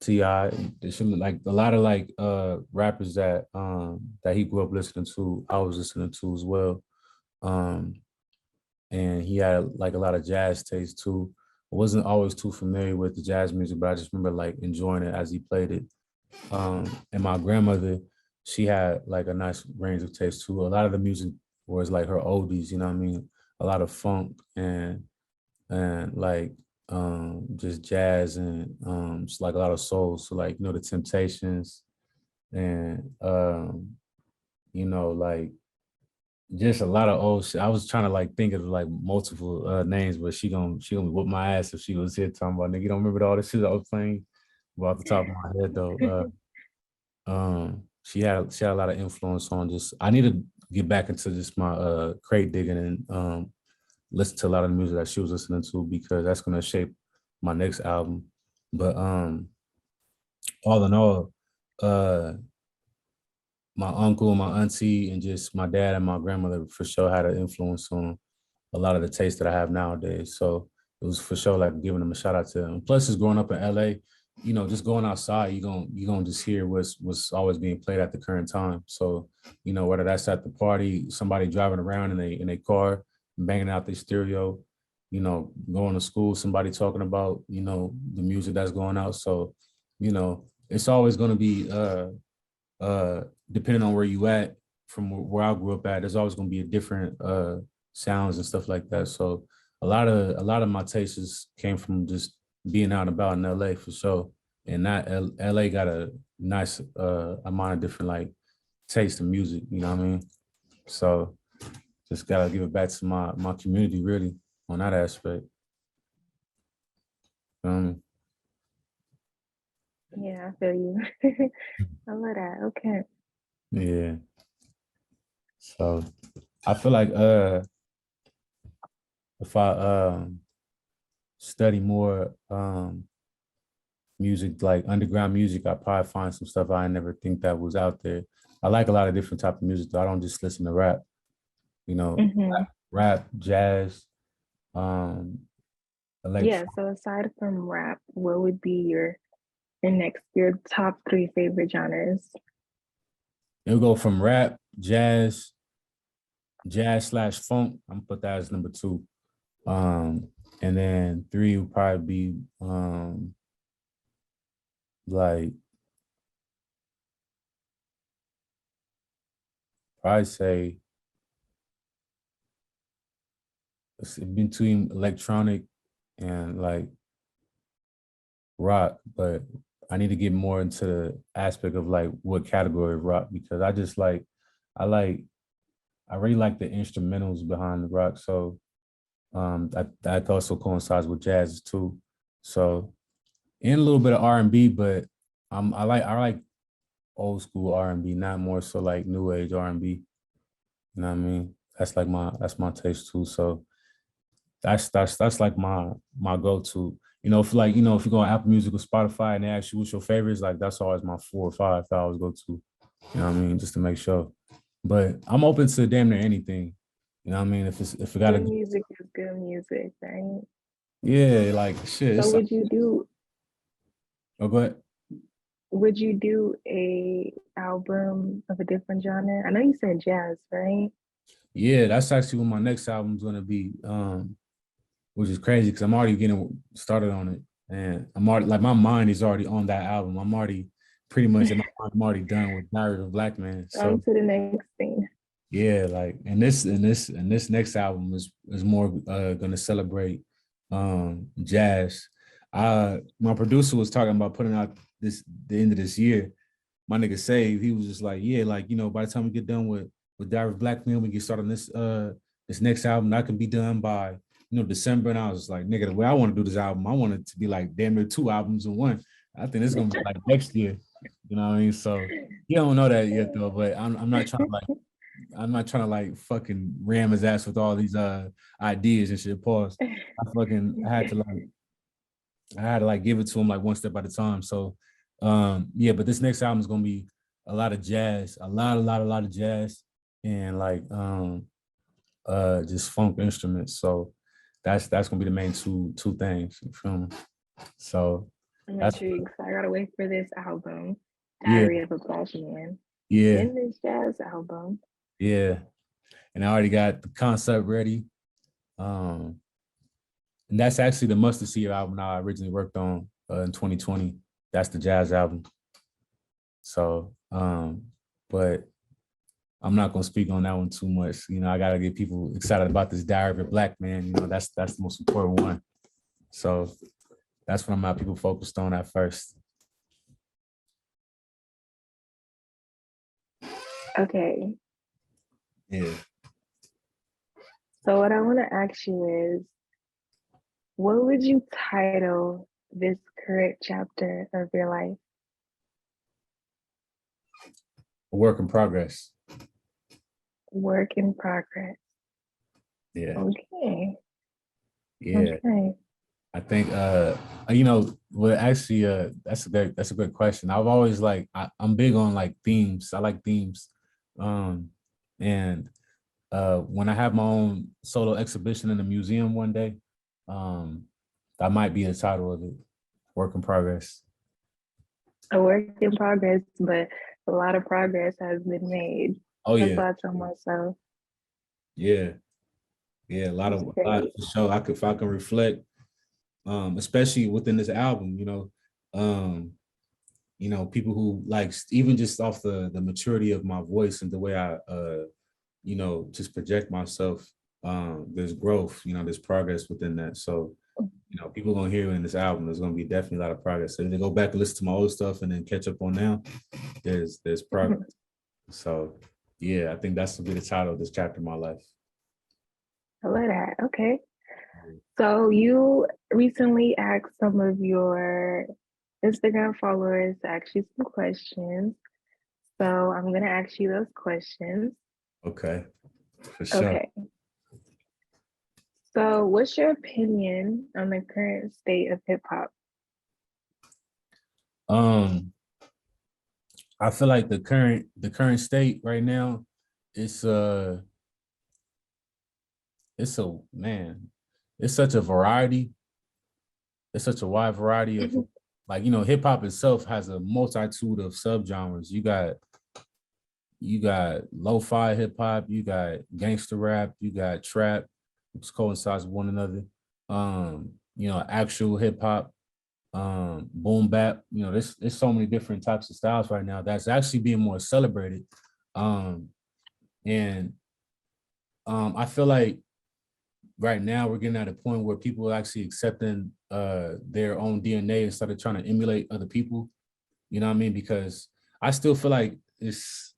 T.I. There should like a lot of like rappers that he grew up listening to, I was listening to as well. Um and he had like a lot of jazz taste too. wasn't always too familiar with the jazz music, but I just remember like enjoying it as he played it. And my grandmother, she had like a nice range of taste too. A lot of the music was like her oldies, you know what I mean? A lot of funk and like just jazz and just like a lot of soul. So like, you know, the Temptations and you know, like just a lot of old shit. I was trying to like think of like multiple names, but she gonna whip my ass if she was here talking about nigga. You don't remember all the shit I was playing? Well, off the top of my head though, she had a lot of influence on just. I need to get back into just my crate digging and listen to a lot of the music that she was listening to because that's gonna shape my next album. But all in all, uh my uncle, my auntie, and just my dad and my grandmother for sure had an influence on a lot of the taste that I have nowadays. So it was for sure like giving them a shout out to them. Plus, just growing up in LA, you know, just going outside, you gonna just hear what's always being played at the current time. So, you know, whether that's at the party, somebody driving around in a car, banging out their stereo, you know, going to school, somebody talking about, you know, the music that's going out. So, you know, it's always gonna be uh depending on where you at from where I grew up at, there's always gonna be a different sounds and stuff like that. So a lot of my tastes came from just being out and about in LA for sure. And that LA got a nice amount of different like taste of music, you know what I mean? So just gotta give it back to my community really on that aspect. Um Yeah, I feel you. I love that. Okay. yeah. So I feel like if I study more music, like underground music, I probably find some stuff I never think that was out there. I like a lot of different type of music though. I don't just listen to rap, you know, Hmm. rap, jazz, um, Yeah, electro. so aside from rap, what would be your top three favorite genres? It'll go from rap, jazz slash funk. I'm gonna put that as number two. Um, and then three would probably be like probably say it's between electronic and like rock, but I need to get more into the aspect of like what category of rock because I like I really like the instrumentals behind the rock. So that also coincides with jazz too. So and a little bit of R&B, but I like old school R&B, not more so like new age R&B. You know what I mean? That's my taste too. So that's like my go-to. You know, if like, you know, if you go on Apple Music or Spotify and they ask you what's your favorites, like that's always my 4 or 5 that I always go to. You know what I mean? Just to make sure. But I'm open to damn near anything. You know what I mean? If it gotta Good music is good music, right? yeah, like shit. So Oh, go ahead. would you do a album of a different genre? I know you said jazz, right? Yeah, that's actually what my next album's gonna be. Which is crazy because I'm already getting started on it. And I'm already like my mind is already on that album. I'm already pretty much in my mind, I'm already done with Diary of a Black Man. On So to the next thing. yeah, like and this next album is more gonna celebrate jazz. My producer was talking about putting out the end of this year. My nigga say he was just like, yeah, like, you know, by the time we get done with Diary of a Black Man, we get started on this next album. That can be done by, you know, December. And I was like, nigga, the way I want to do this album, I want it to be like damn near 2 albums in one. I think it's gonna be like next year. You know what I mean? So he don't know that yet though, but I'm not trying to like fucking ram his ass with all these ideas and shit. Pause. I had to like give it to him like one step at a time. So yeah, but this next album is gonna be a lot of jazz, a lot of jazz and like just funk instruments. So that's gonna be the main two things. You feel me? So I'm that's intrigued. So I gotta wait for this album, yeah, Diary of a Black Man, yeah, then this jazz album. yeah. And I already got the concept ready. Um And that's actually the Mustard Seed album I originally worked on in 2020. That's the jazz album. So, but I'm not gonna speak on that one too much. You know, I gotta get people excited about this Diary of a Black Man. You know, that's the most important one. So that's what I'm not people focused on at first. Okay. Yeah. So what I want to ask you is, what would you title this current chapter of your life? A work in progress. Work in progress. Yeah. Okay. Yeah. Okay. I think well actually that's a good question. I've always I'm big on like themes. I like themes. And when I have my own solo exhibition in the museum one day, that might be the title of it. Work in progress. A work in progress, but a lot of progress has been made. Oh That's yeah. what I tell myself. Yeah. Yeah. That's A lot great. for sure. If I can reflect, especially within this album, people who like even just off the maturity of my voice and the way I just project myself, there's growth, there's progress within that. So, people gonna hear in this album, there's gonna be definitely a lot of progress. So if they go back and listen to my old stuff and then catch up on now, there's progress. So yeah, I think that's gonna be the title of this chapter of my life. I love that. Okay. So you recently asked some of your Instagram followers to ask you some questions. So I'm going to ask you those questions. Okay, for sure. Okay. So what's your opinion on the current state of hip hop? I feel like the current state right now, it's it's a man, it's such a variety. It's such a wide variety of hip hop itself has a multitude of subgenres. You got lo-fi hip hop, you got gangster rap, you got trap, which coincides with one another. Actual hip hop, boom bap. There's so many different types of styles right now that's actually being more celebrated. And I feel like right now we're getting at a point where people are actually accepting their own DNA instead of trying to emulate other people. You know what I mean? Because I still feel like it's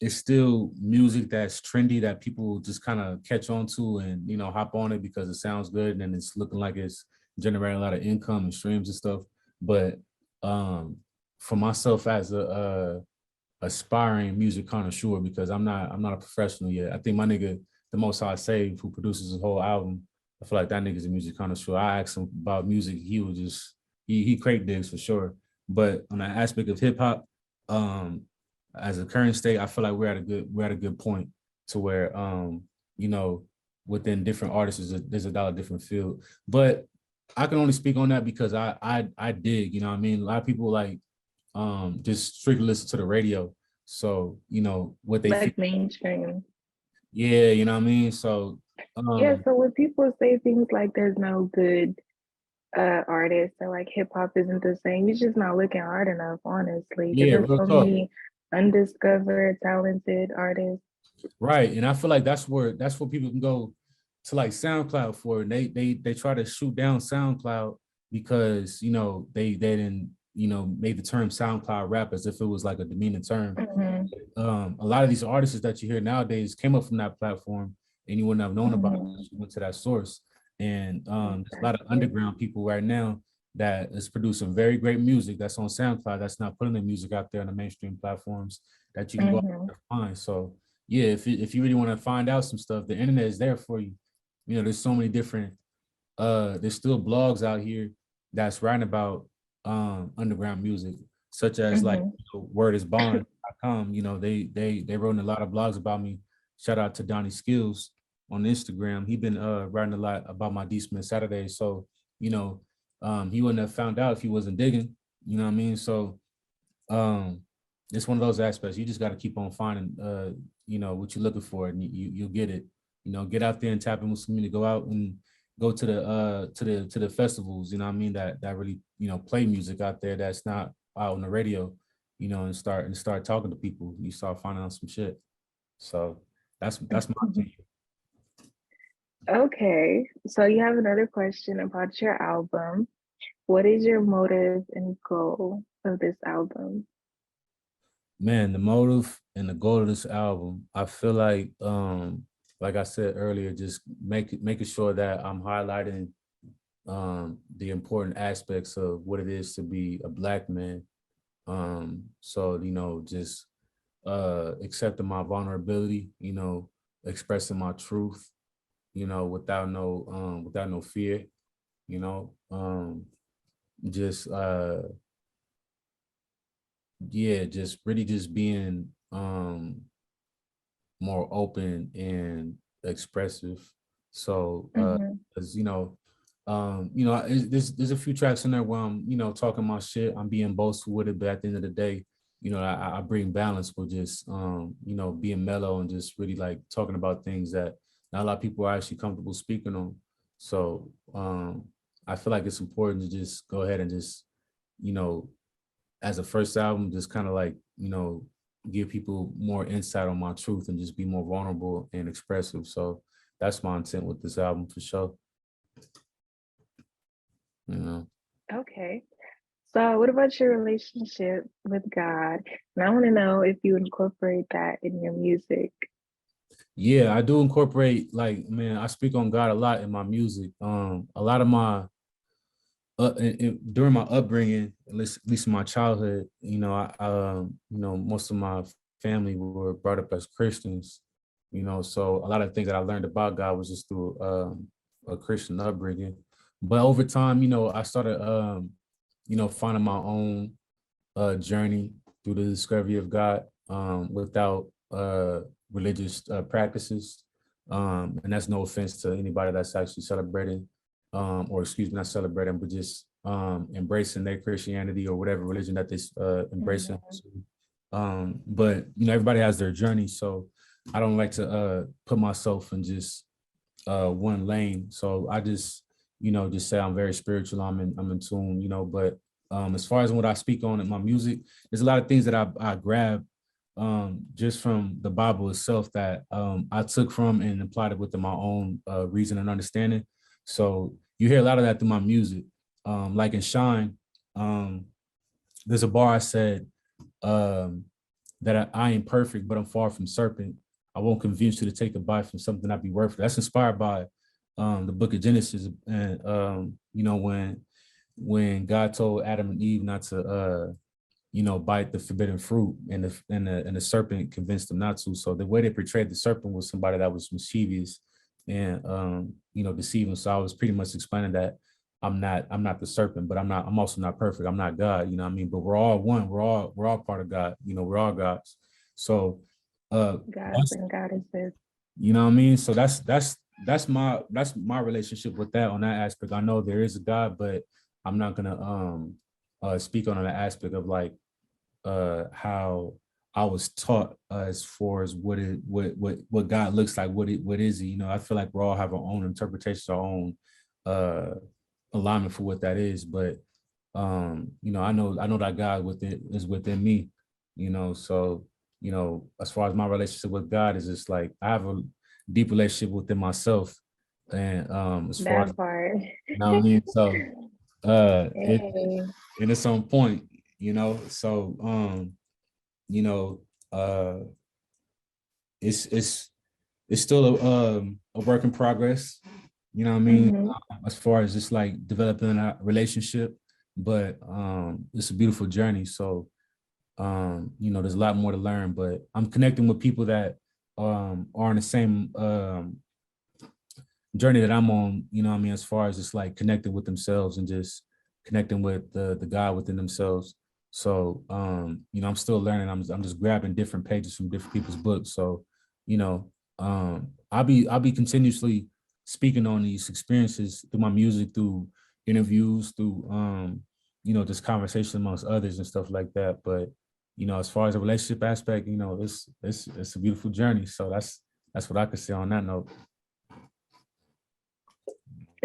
still music that's trendy that people just kind of catch on to and hop on it because it sounds good and it's looking like it's generating a lot of income and streams and stuff. But for myself as a aspiring music connoisseur, because I'm not a professional yet. I think my nigga, the Most High Save, who produces his whole album, I feel like that nigga's a music connoisseur. I asked him about music, he was just he crate digs for sure. But on the aspect of hip hop, as a current state, I feel like we're at a good point to where within different artists there's a dollar different field. But I can only speak on that because I dig, you know what I mean? A lot of people like just strictly listen to the radio. So, what they feel. Like mainstream. Yeah, you know what I mean? So Yeah, so when people say things like there's no good artists or like hip hop isn't the same, you're just not looking hard enough, honestly, because yeah, there's real so talk. many undiscovered, talented artists. Right. And I feel like that's where people can go to like SoundCloud for. And they try to shoot down SoundCloud because they didn't made the term SoundCloud rap as if it was like a demeaning term. Mm-hmm. A lot of these artists that you hear nowadays came up from that platform and you wouldn't have known about it Mm-hmm. unless you went to that source. And there's a lot of Exactly. underground people right now that is producing very great music that's on SoundCloud that's not putting the music out there on the mainstream platforms that you can go out Mm-hmm. there and find. So yeah, if you really want to find out some stuff, the internet is there for you. There's so many different there's still blogs out here that's writing about underground music, such as like Mm-hmm. wordisbond.com. They wrote a lot of blogs about me. Shout out to Donnie Skills on Instagram. He been writing a lot about my D Smith Saturday. So, he wouldn't have found out if he wasn't digging. You know what I mean? So it's one of those aspects. You just got to keep on finding what you're looking for and you'll get it. Get out there and tap in with some community, go out and go to the festivals, you know what I mean, that really, play music out there that's not out on the radio, and start talking to people. You start finding out some shit. So that's my opinion. Okay, so you have another question about your album. What is your motive and goal of this album? Man, the motive and the goal of this album, I feel like I said earlier, just making sure that I'm highlighting the important aspects of what it is to be a Black man. So just accepting my vulnerability, expressing my truth, without no fear, you know, just yeah, just really just being more open and expressive. So, Mm-hmm. as there's a few tracks in there where I'm, talking my shit. I'm being boastful with it, but at the end of the day, I bring balance with just, being mellow and just really like talking about things that not a lot of people are actually comfortable speaking on. So, I feel like it's important to just go ahead and just, you know, as a first album, just kind of like, give people more insight on my truth and just be more vulnerable and expressive. So that's my intent with this album for sure. You know. Okay. So, what about your relationship with God? And I want to know if you incorporate that in your music. Yeah, I do incorporate, like, man, I speak on God a lot in my music. A lot of my during my upbringing, at least in my childhood, most of my family were brought up as Christians, so a lot of things that I learned about God was just through a Christian upbringing. But over time, I started, finding my own journey through the discovery of God without religious practices. And that's no offense to anybody that's actually celebrating, or excuse me, not celebrating, but just embracing their Christianity or whatever religion that they embracing. Mhm. But everybody has their journey, so I don't like to put myself in just one lane. So I just say I'm very spiritual. I'm in tune, but as far as what I speak on in my music, there's a lot of things that I grab just from the Bible itself that I took from and applied it within my own reason and understanding. So you hear a lot of that through my music. Like in Shine, um, there's a bar I said, that I ain't perfect, but I'm far from serpent. I won't convince you to take a bite from something I'd be worth. That's inspired by the book of Genesis. And when God told Adam and Eve not to bite the forbidden fruit, and the serpent convinced them not to. So the way they portrayed the serpent was somebody that was mischievous and deceiving. So I was pretty much explaining that I'm not the serpent, but I'm also not perfect. I'm not God, you know what I mean? But we're all one. We're all part of God, we're all gods. So Gods that's, and goddesses. you know what I mean? So that's my relationship with that on that aspect. I know there is a God, but I'm not gonna speak on that aspect of like how I was taught as far as what God looks like, what is he? I feel like we all have our own interpretation, our own uh alignment for what that is. But I know that God is within me, so as far as my relationship with God is just like I have a deep relationship within myself. And as far as That part. what I mean, so it Hey. and it's on point, so you know, uh, it's it's still a work in progress. You know what I mean? Hmm. As far as just like developing a relationship, but it's a beautiful journey. So there's a lot more to learn, but I'm connecting with people that are on the same journey that I'm on, what I mean, as far as just like connecting with themselves and just connecting with the God within themselves. So I'm still learning. I'm just grabbing different pages from different people's books. So, you know, I'll be continuously speaking on these experiences through my music, through interviews, through just conversation amongst others and stuff like that. But as far as the relationship aspect, it's a beautiful journey. So that's what I could say on that note.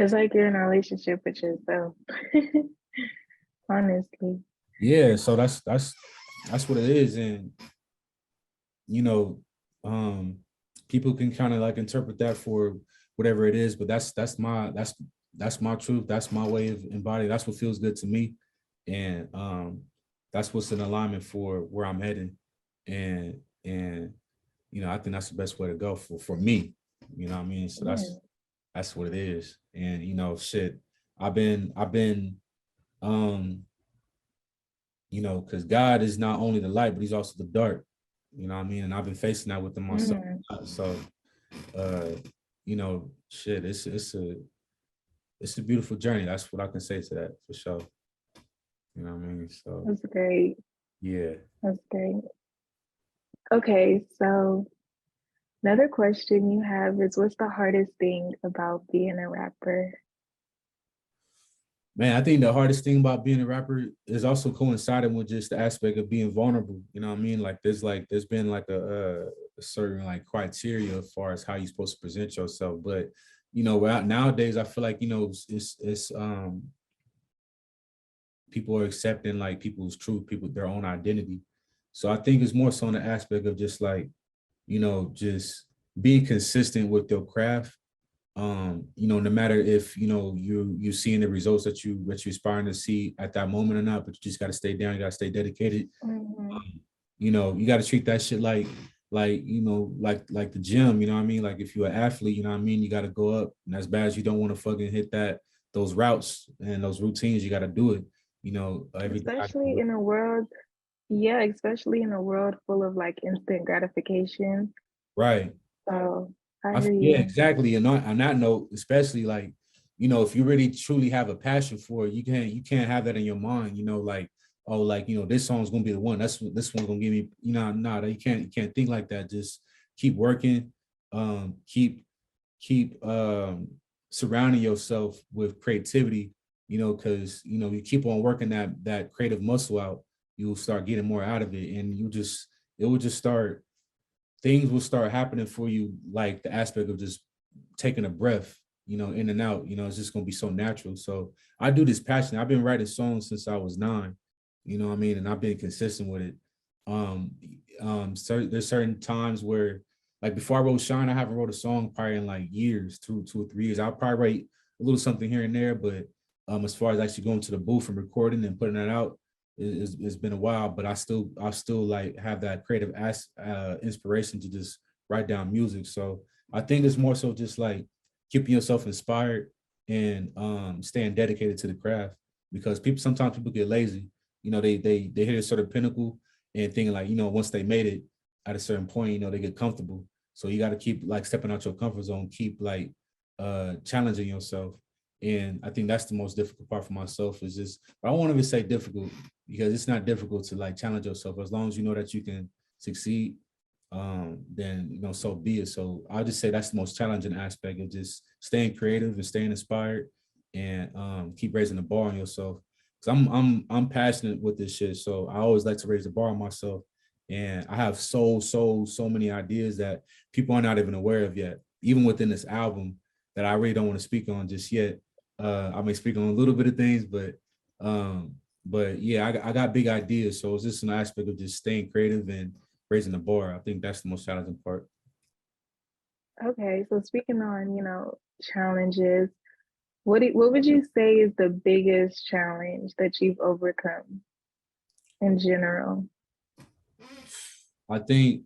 It's like you're in a relationship with yourself. Honestly. Yeah, so that's what it is. And you know, um, people can kind of like interpret that for whatever it is, but that's my truth. That's my way of embodying. That's what feels good to me, and that's what's in alignment for where I'm heading, and I think that's the best way to go for me. You know what I mean? So Yeah. that's what it is. And shit, I've been um because God is not only the light, but he's also the dark. You know what I mean? And I've been facing that within myself. Mm, So shit, it's a beautiful journey. That's what I can say to that for sure. You know what I mean? So that's great. yeah. That's great. Okay, so another question you have is what's the hardest thing about being a rapper? Man, I think the hardest thing about being a rapper is also coinciding with just the aspect of being vulnerable. You know what I mean? There's been like a certain like criteria as far as how you're supposed to present yourself. But nowadays I feel like it's people are accepting like people's truth, people their own identity. So I think it's more so on the aspect of just like, just being consistent with your craft. No matter if you seeing the results that you're aspiring to see at that moment or not, but you just got to stay down, you got to stay dedicated. Mhm. You got to treat that shit like the gym. You know what I mean? Like if you're an athlete, you know what I mean, you got to go up, and as bad as you don't want to fucking hit those routes and those routines, you got to do it. Everything I Especially do. in a world, yeah, especially in a world full of like instant gratification. Right. So I hear Yeah, you. exactly. And on that note, especially like, if you really truly have a passion for it, you can't have that in your mind, like, oh, like, this song's gonna be the one. That's what this one's gonna give me, no, you can't think like that. Just keep working, keep surrounding yourself with creativity, because you keep on working that creative muscle out, you'll start getting more out of it, and it will just start things will start happening for you, like the aspect of just taking a breath, in and out. It's just gonna be so natural. So I do this passionate. I've been writing songs since I was 9, what I mean, and I've been consistent with it. Um, there's certain times where, like before I wrote Shine, I haven't wrote a song probably in like years, 2 or 3 years. I'll probably write a little something here and there, but as far as actually going to the booth and recording and putting that out, it's been a while, but I still like have that creative inspiration to just write down music. So I think it's more so just like keeping yourself inspired and staying dedicated to the craft, because sometimes people get lazy. They hit a certain pinnacle and thinking like, once they made it at a certain point, they get comfortable. So you got to keep like stepping out your comfort zone, keep like challenging yourself. And I think that's the most difficult part for myself is just, I don't want to even say difficult, because it's not difficult to like challenge yourself as long as you know that you can succeed. Then so be it. So I'll just say that's the most challenging aspect of just staying creative and staying inspired, and keep raising the bar on yourself. Because I'm passionate with this shit, so I always like to raise the bar on myself, and I have so many ideas that people are not even aware of yet, even within this album, that I really don't want to speak on just yet. I may speak on a little bit of things, but yeah, I got big ideas. So it's just an aspect of just staying creative and raising the bar. I think that's the most challenging part. Okay, so speaking on, challenges, what would you say is the biggest challenge that you've overcome in general? I think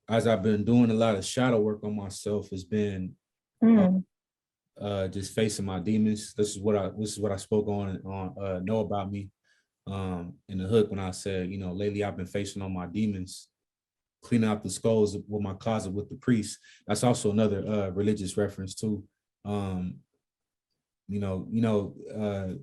as I've been doing a lot of shadow work on myself, has been uh, Mm, just facing my demons. This is what I spoke on Know About Me in the hook, when I said, lately I've been facing all my demons, cleaning out the skulls with my closet with the priest. That's also another religious reference too. Um, in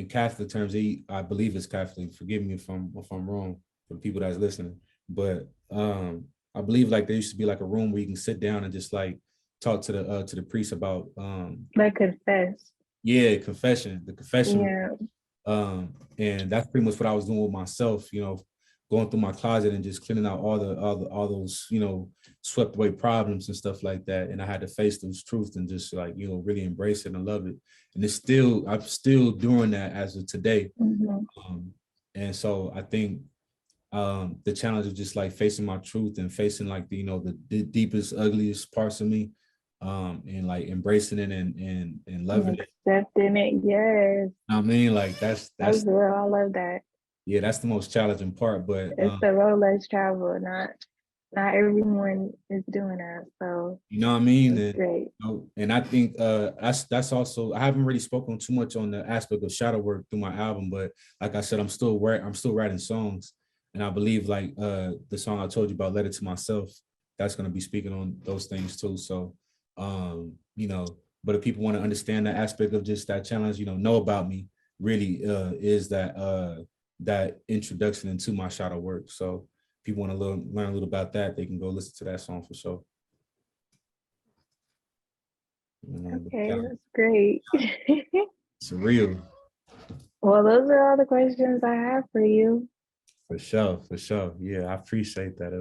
Catholic terms, I believe it's Catholic. Forgive me if I'm wrong for people that's listening, but I believe like there used to be like a room where you can sit down and just like talk to the priest about like confess. yeah, confession, the confession. Yeah. And that's pretty much what I was doing with myself, going through my closet and just cleaning out all those, you know, swept away problems and stuff like that. And I had to face those truths and just like, you know, really embrace it and love it. And I'm still doing that as of today. And so I think the challenge of just like facing my truth and facing like the, you know, the deepest, ugliest parts of me, and like embracing it and loving it. Accepting it, yes. I mean, like that's Real. I love that. yeah, that's the most challenging part. But It's the road less traveled. Not everyone is doing that. So you know what I mean? it's And, great. you know, and I think that's also, I haven't really spoken too much on the aspect of shadow work through my album, but like I said, I'm still writing songs. And I believe like the song I told you about, Letter to Myself, that's gonna be speaking on those things too. So you know, but if people want to understand that aspect of just that challenge, you know about me, really is that introduction into my shadow work. So if people want to learn a little about that, they can go listen to that song for sure. Okay, that's great. Surreal. Well, those are all the questions I have for you. For sure, for sure. Yeah, I appreciate that.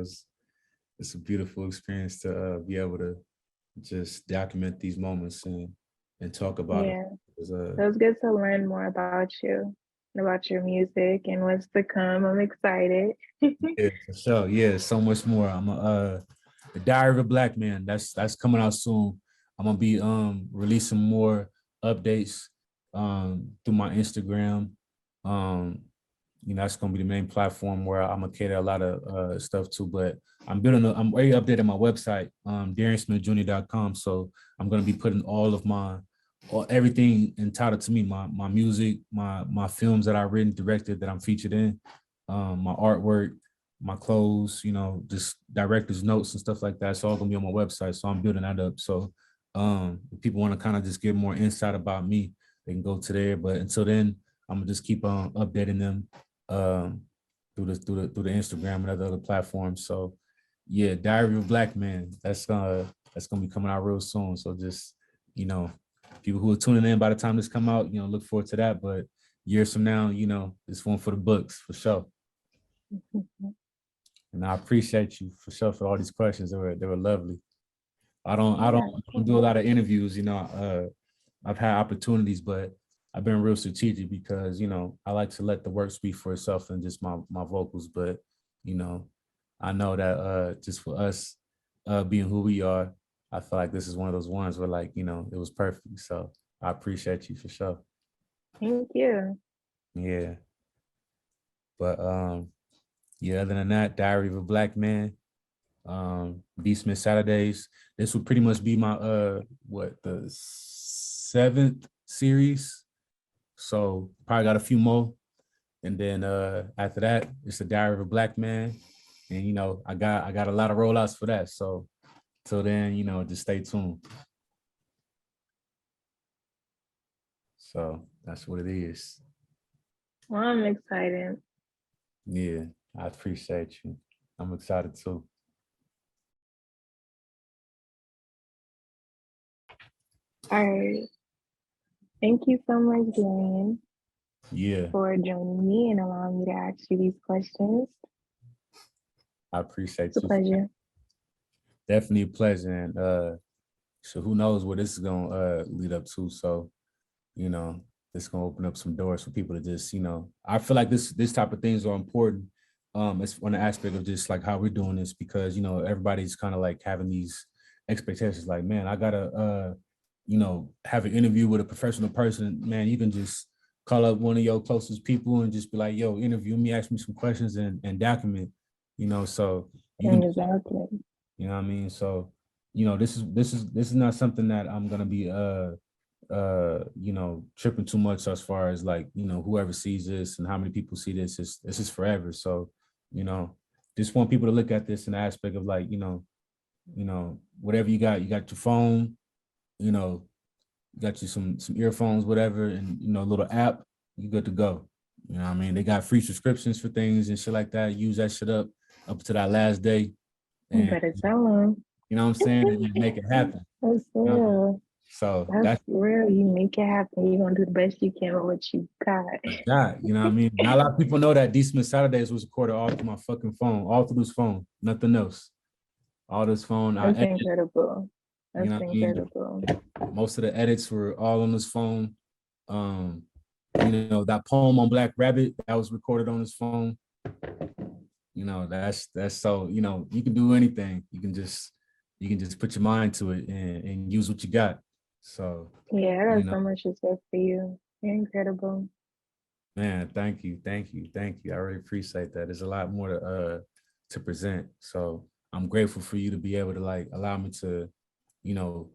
It's a beautiful experience to be able to just document these moments and talk about Yeah, them. it was good to learn more about you and about your music and what's to come. I'm excited. Yeah, for sure. Yeah, so much more. I'm The Diary of a Black Man. That's coming out soon. I'm gonna be releasing more updates through my Instagram. Um, you know, that's gonna be the main platform where I'm gonna cater a lot of stuff to. But I'm already updating my website, DarianSmithJr.com. So I'm gonna be putting all of everything entitled to me, my music, my films that I've written, directed, that I'm featured in, my artwork, my clothes, you know, just director's notes and stuff like that. It's all gonna be on my website. So I'm building that up. So if people want to kind of just get more insight about me, they can go to there. But until then, I'm gonna just keep on updating them through the Instagram and other platforms. So yeah, Diary of a Black Man. That's gonna be coming out real soon. So just, you know, people who are tuning in by the time this come out, you know, look forward to that. But years from now, you know, it's one for the books for sure. And I appreciate you for sure for all these questions. They were lovely. I don't do a lot of interviews, you know. I've had opportunities, but I've been real strategic because, you know, I like to let the work speak for itself and just my vocals. But, you know, I know that just for us being who we are, I feel like this is one of those ones where, like, you know, it was perfect. So I appreciate you for sure. Thank you. Yeah. But yeah, other than that, Diary of a Black Man, B Smith Saturdays. This would pretty much be my the 7th series. So probably got a few more. And then after that, it's the Diary of a Black Man. And you know, I got a lot of rollouts for that. So till then, you know, just stay tuned. So that's what it is. Well, I'm excited. Yeah, I appreciate you. I'm excited too. All right. Thank you so much, Darian, Yeah, for joining me and allowing me to ask you these questions. I appreciate It's a you. pleasure. Definitely a pleasure. And so who knows where this is gonna lead up to. So, you know, it's gonna open up some doors for people to just, you know, I feel like this type of things are important. It's one aspect of just like how we're doing this, because, you know, everybody's kind of like having these expectations, like, man, I gotta you know, have an interview with a professional person. Man, you can just call up one of your closest people and just be like, yo, interview me, ask me some questions and document, you know. So you can, Exactly. you know what I mean? So, you know, this is not something that I'm gonna be you know, tripping too much as far as like, you know, whoever sees this and how many people see this is forever. So, you know, just want people to look at this in the aspect of like, you know, whatever you got your phone, you know, you got you some earphones, whatever, and you know, a little app, you good to go. You know what I mean? They got free subscriptions for things and shit like that. Use that shit up to that last day. You And better tell them. you know what I'm saying? And make it happen. That's You know? real. So That's that's real. You make it happen. You're gonna do the best you can with what you got. that. You know what I mean? Not a lot of people know that D. Smith Saturdays was recorded all through my fucking phone, all through this phone, nothing else. All this phone, I That's edit, incredible. you That's know what I mean? incredible. Most of the edits were all on this phone. Um, that poem on Black Rabbit that was recorded on his phone. That's so, you can do anything. You can just put your mind to it and use what you got. So, Yeah, I you got know, so much respect for you. You're incredible. man, thank you, thank you, thank you. I really appreciate that. There's a lot more to present. So I'm grateful for you to be able to like allow me to, you know,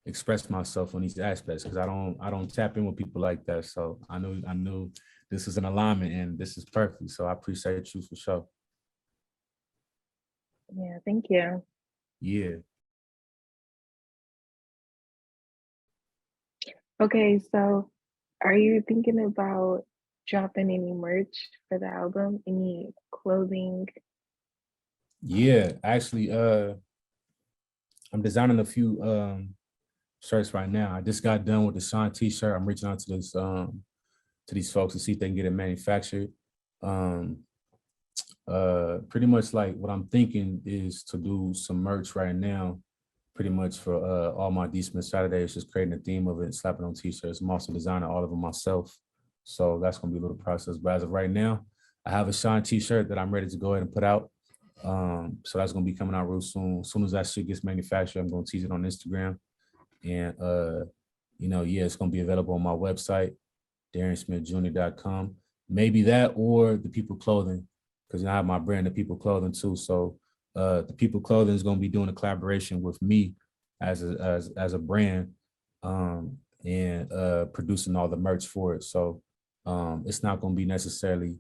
express myself on these aspects because I don't tap in with people like that. So I knew this is an alignment and this is perfect. So I appreciate you for sure. Yeah, thank you. Yeah. Okay, so are you thinking about dropping any merch for the album? Any clothing? Yeah. Actually, I'm designing a few shirts right now. I just got done with the Sean t-shirt. I'm reaching out to these folks to see if they can get it manufactured. Um, Pretty much like what I'm thinking is to do some merch right now, pretty much for all my D Smith Saturdays, just creating a theme of it, slapping on t-shirts. I'm also designing all of them myself. So that's gonna be a little process. But as of right now, I have a Sean t-shirt that I'm ready to go ahead and put out. So that's gonna be coming out real soon. As soon as that shit gets manufactured, I'm gonna tease it on Instagram. And yeah, it's gonna be available on my website, DarianSmithJr.com. Maybe that or the People Clothing, because I have my brand, the People Clothing too. So the People Clothing is gonna be doing a collaboration with me as a brand, and producing all the merch for it. So it's not gonna be necessarily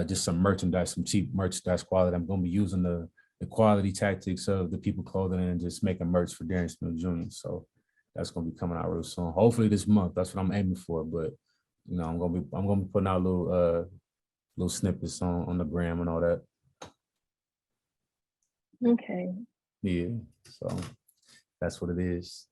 just some merchandise, some cheap merchandise quality. I'm gonna be using the quality tactics of the People Clothing and just making merch for Darian Smith Jr. So that's gonna be coming out real soon. Hopefully this month. That's what I'm aiming for. But I'm gonna be putting out little snippets on the gram and all that. Okay. Yeah. So that's what it is.